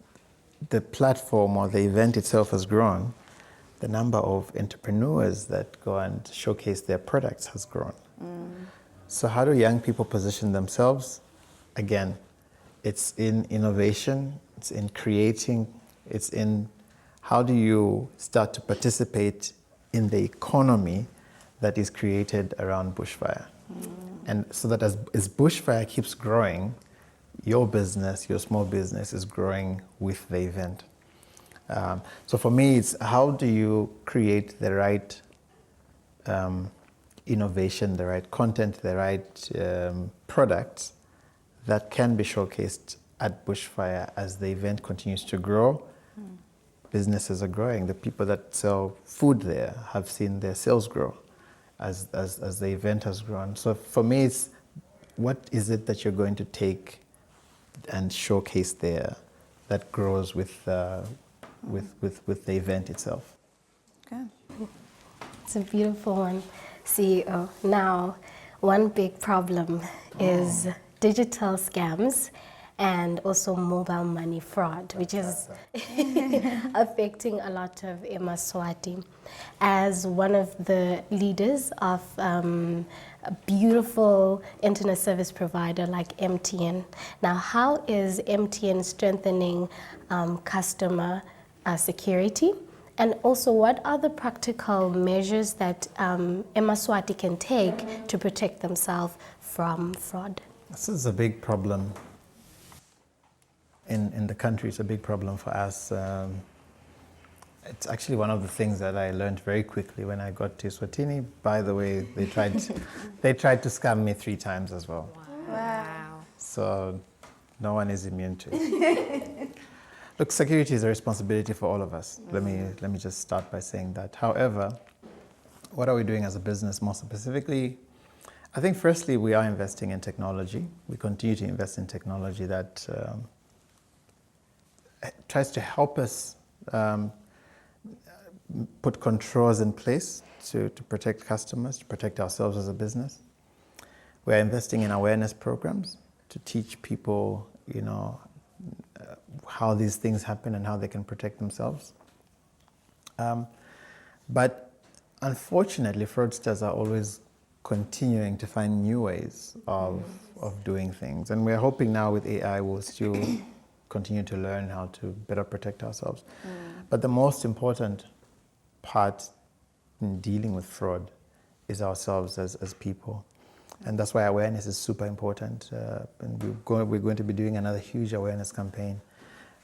the platform or the event itself has grown, the number of entrepreneurs that go and showcase their products has grown. So how do young people position themselves? Again, it's in innovation, it's in creating, it's in how do you start to participate in the economy that is created around Bushfire. And so that as Bushfire keeps growing, your business, your small business is growing with the event. So for me, it's how do you create the right innovation, the right content, the right products that can be showcased at Bushfire as the event continues to grow. Businesses are growing. The people that sell food there have seen their sales grow as the event has grown. So for me, it's what is it that you're going to take and showcase there that grows with the event itself. Okay. It's a beautiful one, CEO. Now, one big problem is digital scams and also mobile money fraud, which is affecting a lot of Semaswati. As one of the leaders of a beautiful internet service provider like MTN, now how is MTN strengthening customer security? And also, what are the practical measures that Semaswati can take to protect themselves from fraud? This is a big problem in the country. It's a big problem for us. It's actually one of the things that I learned very quickly when I got to Eswatini. By the way, they tried to scam me 3 times as well. Wow. So no one is immune to it. Look, security is a responsibility for all of us. Let me just start by saying that. However, what are we doing as a business more specifically? I think firstly, we are investing in technology. We continue to invest in technology that tries to help us put controls in place to protect customers, to protect ourselves as a business. We're investing in awareness programs to teach people, how these things happen and how they can protect themselves. But unfortunately, fraudsters are always continuing to find new ways of doing things. And we're hoping now with AI we'll still continue to learn how to better protect ourselves. But the most important part in dealing with fraud is ourselves as people. And that's why awareness is super important. And we're going to be doing another huge awareness campaign.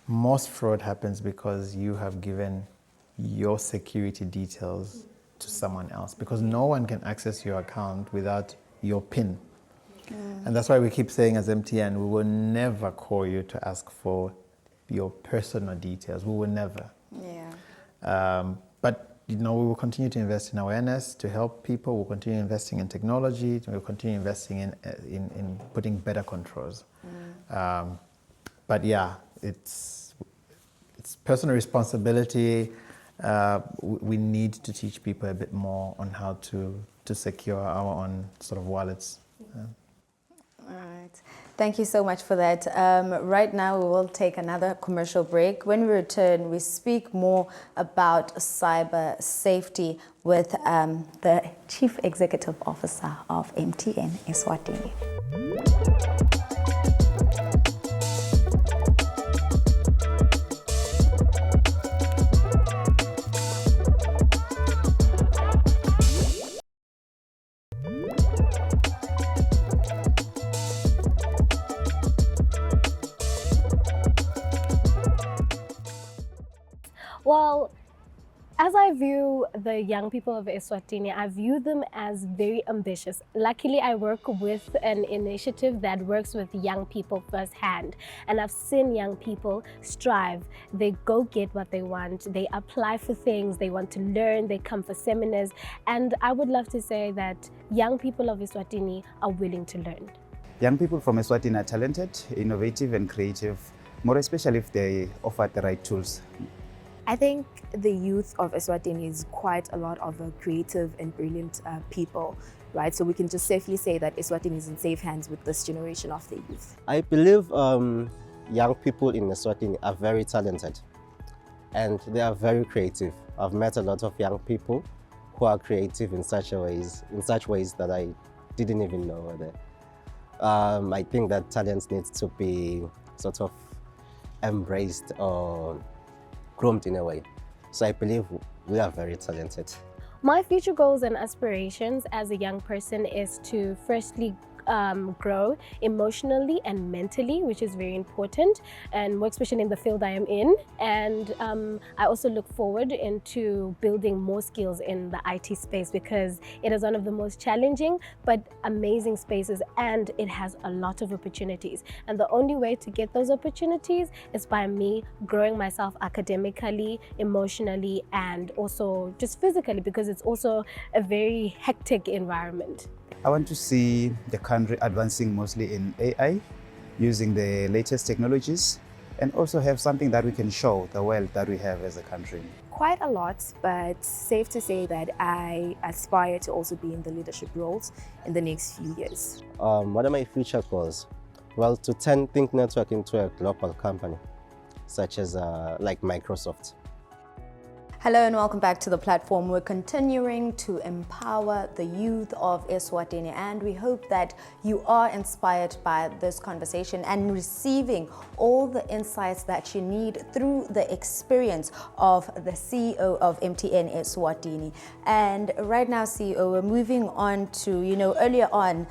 Most fraud happens because you have given your security details to someone else, because no one can access your account without your PIN. And that's why we keep saying as MTN, we will never call you to ask for your personal details. We will never. Yeah. But we will continue to invest in awareness to help people. We'll continue investing in technology. We'll continue investing in putting better controls. But yeah, it's personal responsibility. We need to teach people a bit more on how to secure our own sort of wallets. All right. Thank you so much for that. Right now, we will take another commercial break. When we return, we speak more about cyber safety with the Chief Executive Officer of MTN Eswatini. Well, as I view the young people of Eswatini, I view them as very ambitious. Luckily, I work with an initiative that works with young people firsthand. And I've seen young people strive. They go get what they want. They apply for things. They want to learn. They come for seminars. And I would love to say that young people of Eswatini are willing to learn. Young people from Eswatini are talented, innovative and creative, more especially if they offer the right tools. I think the youth of Eswatini is quite a lot of creative and brilliant people, right? So we can just safely say that Eswatini is in safe hands with this generation of the youth. I believe young people in Eswatini are very talented and they are very creative. I've met a lot of young people who are creative in such ways that I didn't even know were there. I think that talent needs to be sort of embraced or groomed in a way. So I believe we are very talented. My future goals and aspirations as a young person is to firstly grow emotionally and mentally, which is very important, and more especially in the field I am in. And I also look forward into building more skills in the IT space because it is one of the most challenging but amazing spaces, and it has a lot of opportunities. And the only way to get those opportunities is by me growing myself academically, emotionally, and also just physically, because it's also a very hectic environment. I want to see the country advancing mostly in AI, using the latest technologies, and also have something that we can show the world that we have as a country. Quite a lot, but safe to say that I aspire to also be in the leadership roles in the next few years. What are my future goals? Well, to turn Think Network into a global company, such as like Microsoft. Hello and welcome back to the platform. We're continuing to empower the youth of Eswatini, and we hope that you are inspired by this conversation and receiving all the insights that you need through the experience of the CEO of MTN Eswatini. And right now, CEO, we're moving on to, earlier on,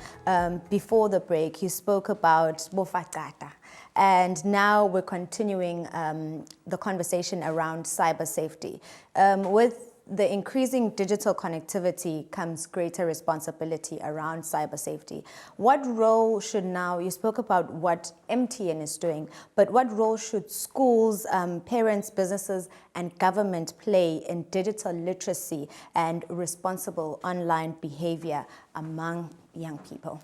before the break, you spoke about Bofakata. And now we're continuing the conversation around cyber safety. With the increasing digital connectivity comes greater responsibility around cyber safety. What role should now, you spoke about what MTN is doing, but what role should schools, parents, businesses, and government play in digital literacy and responsible online behavior among young people?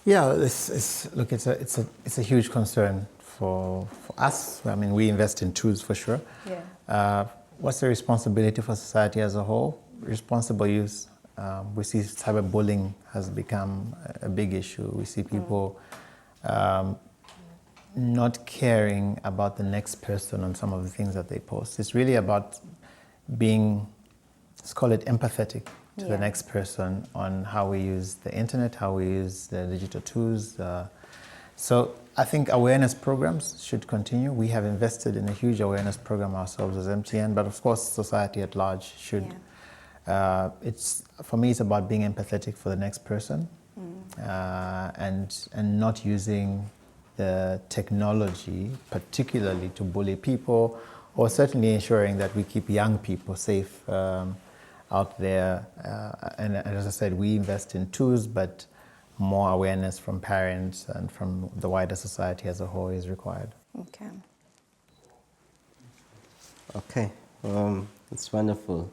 Yeah, look, it's a huge concern for us. I mean, we invest in tools for sure. Yeah. What's the responsibility for society as a whole? Responsible use. We see cyberbullying has become a big issue. We see people not caring about the next person on some of the things that they post. It's really about being, let's call it empathetic to the next person on how we use the internet, how we use the digital tools. So I think awareness programs should continue. We have invested in a huge awareness program ourselves as MTN, but of course society at large should. For me, it's about being empathetic for the next person and not using the technology particularly to bully people, or certainly ensuring that we keep young people safe out there. And as I said, we invest in tools, but more awareness from parents and from the wider society as a whole is required. Okay. Okay, it's wonderful.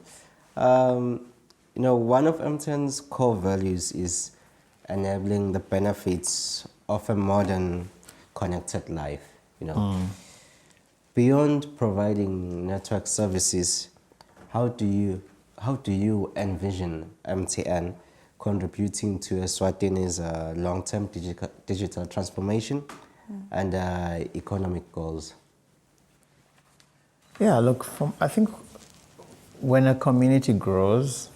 One of MTN's core values is enabling the benefits of a modern, connected life. Beyond providing network services, how do you envision MTN contributing to Eswatini's long-term digital transformation and economic goals? Yeah, look, I think when a community grows,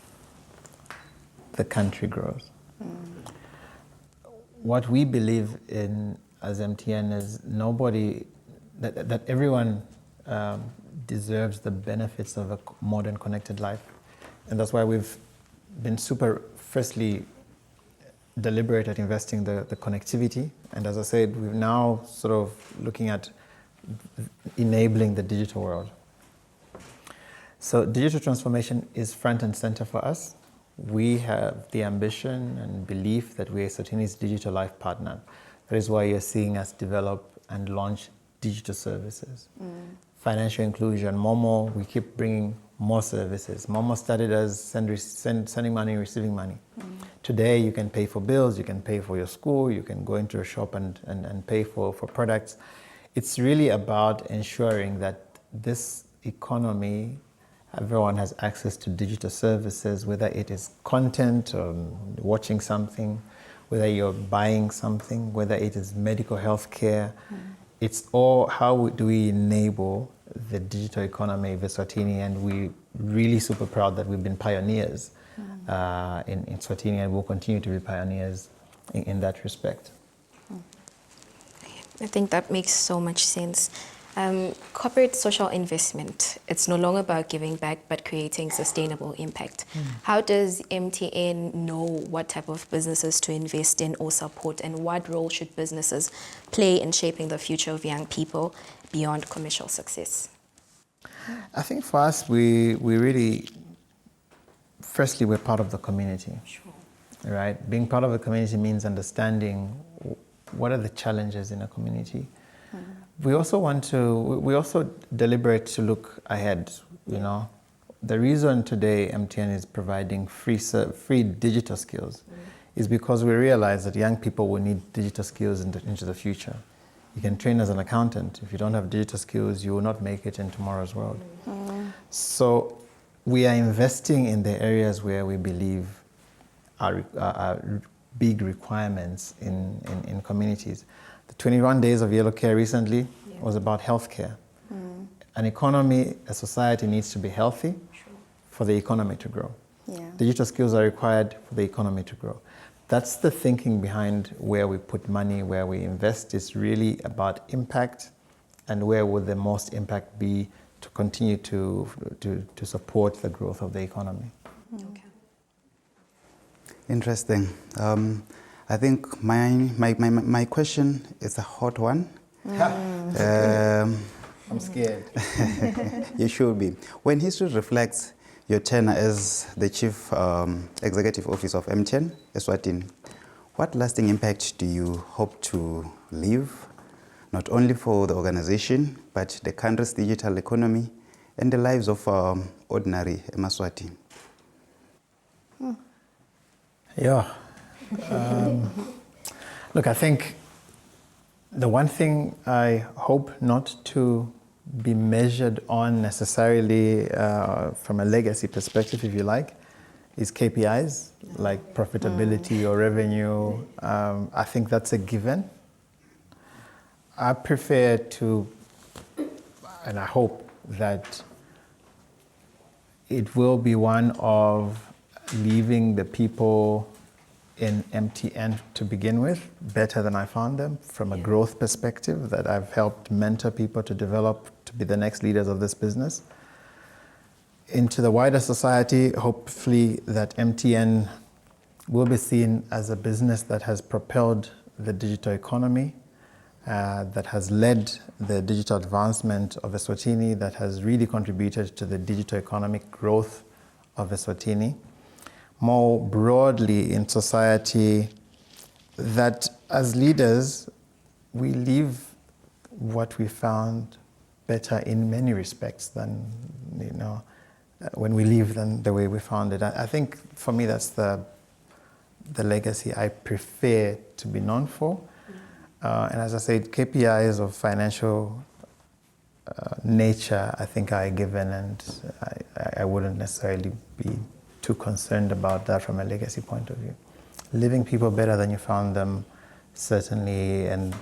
the country grows. What we believe in as MTN is that everyone deserves the benefits of a modern connected life. And that's why we've been firstly deliberate at investing the connectivity. And as I said, we're now sort of looking at enabling the digital world. So digital transformation is front and center for us. We have the ambition and belief that we're Eswatini's digital life partner. That is why you're seeing us develop and launch digital services. Financial inclusion, Momo, we keep bringing more services. Momo started as sending money, receiving money. Today you can pay for bills, you can pay for your school, you can go into a shop and pay for products. It's really about ensuring that this economy, everyone has access to digital services, whether it is content or watching something, whether you're buying something, whether it is medical health care. It's all how do we enable the digital economy of Eswatini, and we're really super proud that we've been pioneers in Eswatini, and we'll continue to be pioneers in that respect. I think that makes so much sense. Corporate social investment, it's no longer about giving back, but creating sustainable impact. How does MTN know what type of businesses to invest in or support, and what role should businesses play in shaping the future of young people beyond commercial success? I think for us, we really, firstly, we're part of the community. Sure. Right? Being part of the community means understanding what are the challenges in a community. We also deliberate to look ahead, you know. The reason today MTN is providing free digital skills is because we realize that young people will need digital skills into the future. You can train as an accountant. If you don't have digital skills, you will not make it in tomorrow's world. So we are investing in the areas where we believe are big requirements in communities. The 21 days of yellow care recently was about healthcare. An economy, a society needs to be healthy for the economy to grow. Digital skills are required for the economy to grow. That's the thinking behind where we put money, where we invest. It's really about impact, and where would the most impact be to continue to support the growth of the economy. Okay. Interesting. I think my question is a hot one. I'm scared. You should be. When history reflects your tenure as the Chief Executive Officer of MTN Eswatini, what lasting impact do you hope to leave, not only for the organization, but the country's digital economy and the lives of ordinary Semaswati? Yeah. Look, I think the one thing I hope not to be measured on necessarily from a legacy perspective, if you like, is KPIs, like profitability or revenue. I think that's a given. I prefer to, and I hope that it will be one of leaving the people in MTN to begin with better than I found them, from a growth perspective, that I've helped mentor people to develop to be the next leaders of this business. Into the wider society, hopefully that MTN will be seen as a business that has propelled the digital economy, that has led the digital advancement of Eswatini, that has really contributed to the digital economic growth of Eswatini. More broadly in society, that as leaders, we leave what we found better in many respects than, when we leave than the way we found it. I think for me, that's the legacy I prefer to be known for. And as I said, KPIs of financial nature, I think are a given, and I wouldn't necessarily be too concerned about that from a legacy point of view. Leaving people better than you found them, certainly, and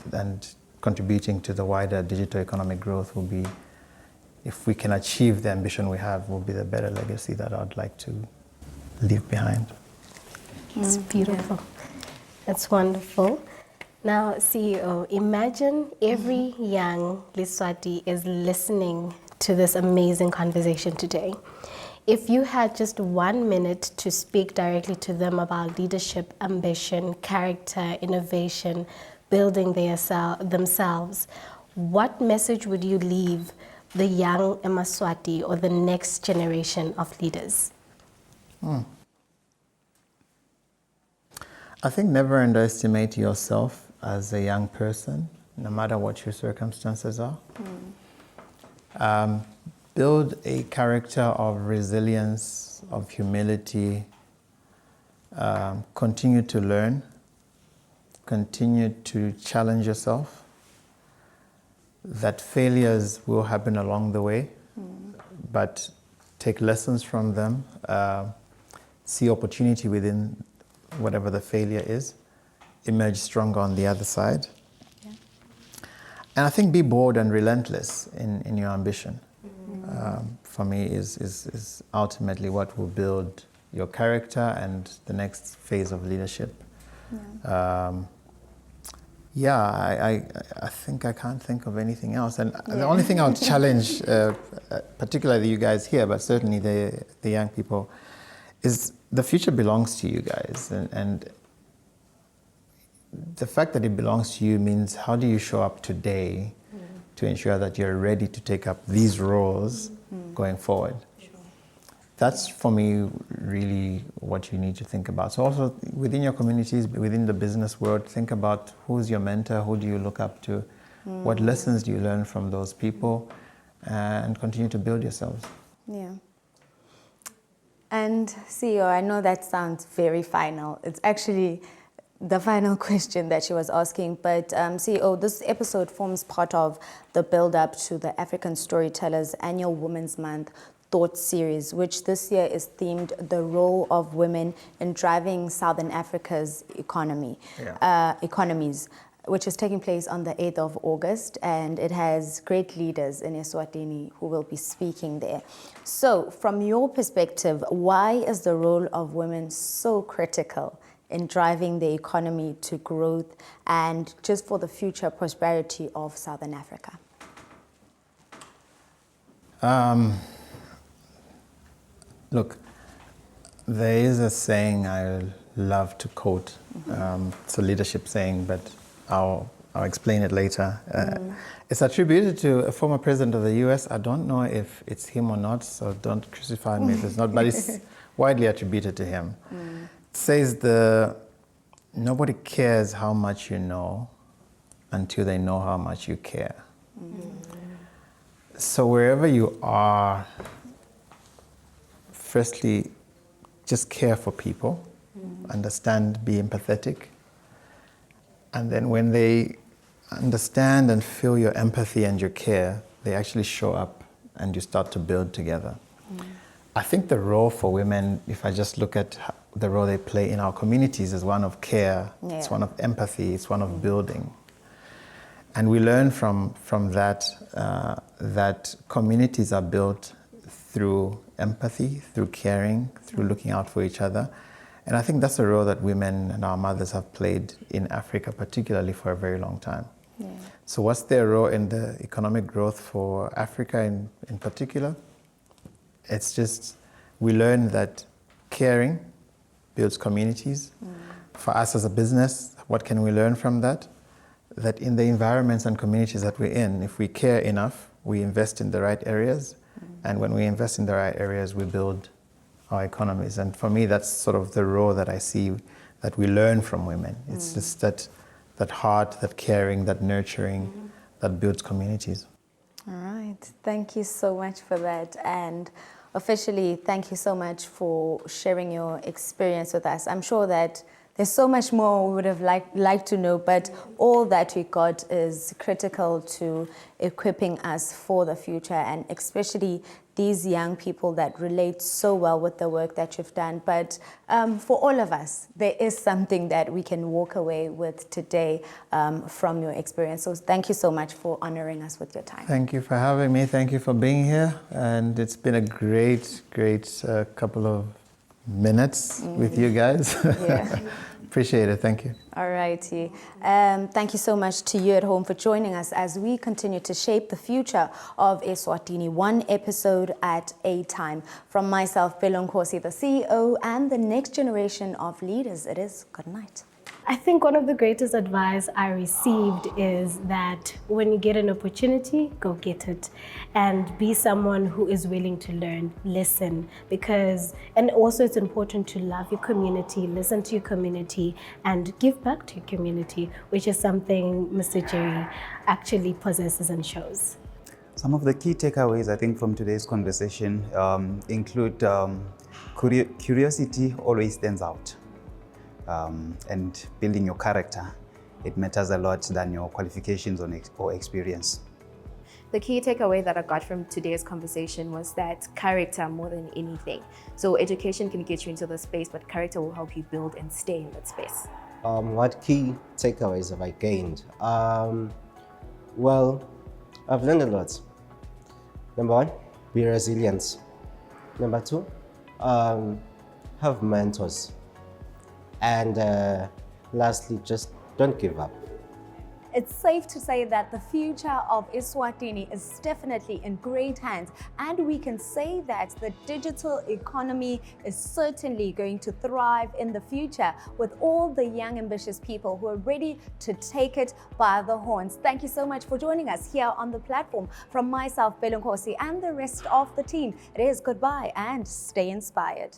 contributing to the wider digital economic growth will be, if we can achieve the ambition we have, will be the better legacy that I'd like to leave behind. It's beautiful. That's wonderful. Now, CEO, imagine every young Liswati is listening to this amazing conversation today. If you had just 1 minute to speak directly to them about leadership, ambition, character, innovation, building themselves, what message would you leave the young Semaswati or the next generation of leaders? I think never underestimate yourself as a young person, no matter what your circumstances are. Build a character of resilience, of humility. Continue to learn. Continue to challenge yourself. That failures will happen along the way, but take lessons from them. See opportunity within whatever the failure is. Emerge stronger on the other side. Yeah. And I think be bold and relentless in your ambition. For me, is ultimately what will build your character and the next phase of leadership. I think I can't think of anything else. And the only thing I would challenge, particularly you guys here, but certainly the young people, is the future belongs to you guys. And the fact that it belongs to you means how do you show up today to ensure that you're ready to take up these roles going forward? That's, for me, really what you need to think about. So also within your communities, within the business world, think about who's your mentor, who do you look up to, what lessons do you learn from those people, and continue to build yourselves. Yeah. And CEO, I know that sounds very final. It's actually the final question that she was asking, but CEO, this episode forms part of the build-up to the African Storytellers Annual Women's Month Thought Series, which this year is themed the role of women in driving Southern Africa's economies, which is taking place on the 8th of August, and it has great leaders in Eswatini who will be speaking there. So, from your perspective, why is the role of women so critical in driving the economy to growth and just for the future prosperity of Southern Africa? Look, there is a saying I love to quote. It's a leadership saying, but I'll explain it later. It's attributed to a former president of the US. I don't know if it's him or not, so don't crucify me if it's not, but it's widely attributed to him. It says nobody cares how much you know until they know how much you care. So wherever you are, firstly, just care for people, understand, be empathetic. And then when they understand and feel your empathy and your care, they actually show up and you start to build together. I think the role for women, if I just look at the role they play in our communities, is one of care, it's one of empathy, it's one of building. And we learn from that that communities are built through empathy, through caring, through looking out for each other. And I think that's a role that women and our mothers have played in Africa, particularly for a very long time. So what's their role in the economic growth for Africa in particular? It's just, we learn that caring builds communities. For us as a business, what can we learn from that? That in the environments and communities that we're in, if we care enough, we invest in the right areas. And when we invest in the right areas, we build our economies. And for me, that's sort of the role that I see that we learn from women. It's just that heart, that caring, that nurturing, that builds communities. All right. Thank you so much for that. And officially, thank you so much for sharing your experience with us. I'm sure that there's so much more we would have liked to know, but all that we got is critical to equipping us for the future, and especially these young people that relate so well with the work that you've done. But for all of us, there is something that we can walk away with today from your experience. So thank you so much for honoring us with your time. Thank you for having me. Thank you for being here. And it's been a great couple of minutes with you guys. Yeah. Appreciate it. Thank you. All righty. Thank you so much to you at home for joining us as we continue to shape the future of Eswatini, one episode at a time. From myself, Belonkosi, the CEO, and the next generation of leaders, it is good night. I think one of the greatest advice I received is that when you get an opportunity, go get it. And be someone who is willing to learn, listen, and also it's important to love your community, listen to your community, and give back to your community, which is something Mr. Jerry actually possesses and shows. Some of the key takeaways, I think, from today's conversation include curiosity always stands out. And building your character, it matters a lot than your qualifications or experience. The key takeaway that I got from today's conversation was that character more than anything. So education can get you into the space, but character will help you build and stay in that space. What key takeaways have I gained? Well, I've learned a lot. Number one, be resilient. Number two, have mentors. And lastly, just don't give up. It's safe to say that the future of Eswatini is definitely in great hands, and we can say that the digital economy is certainly going to thrive in the future with all the young, ambitious people who are ready to take it by the horns. Thank you so much for joining us here on the platform. From myself, Belunkosi, and the rest of the team, it is goodbye and stay inspired.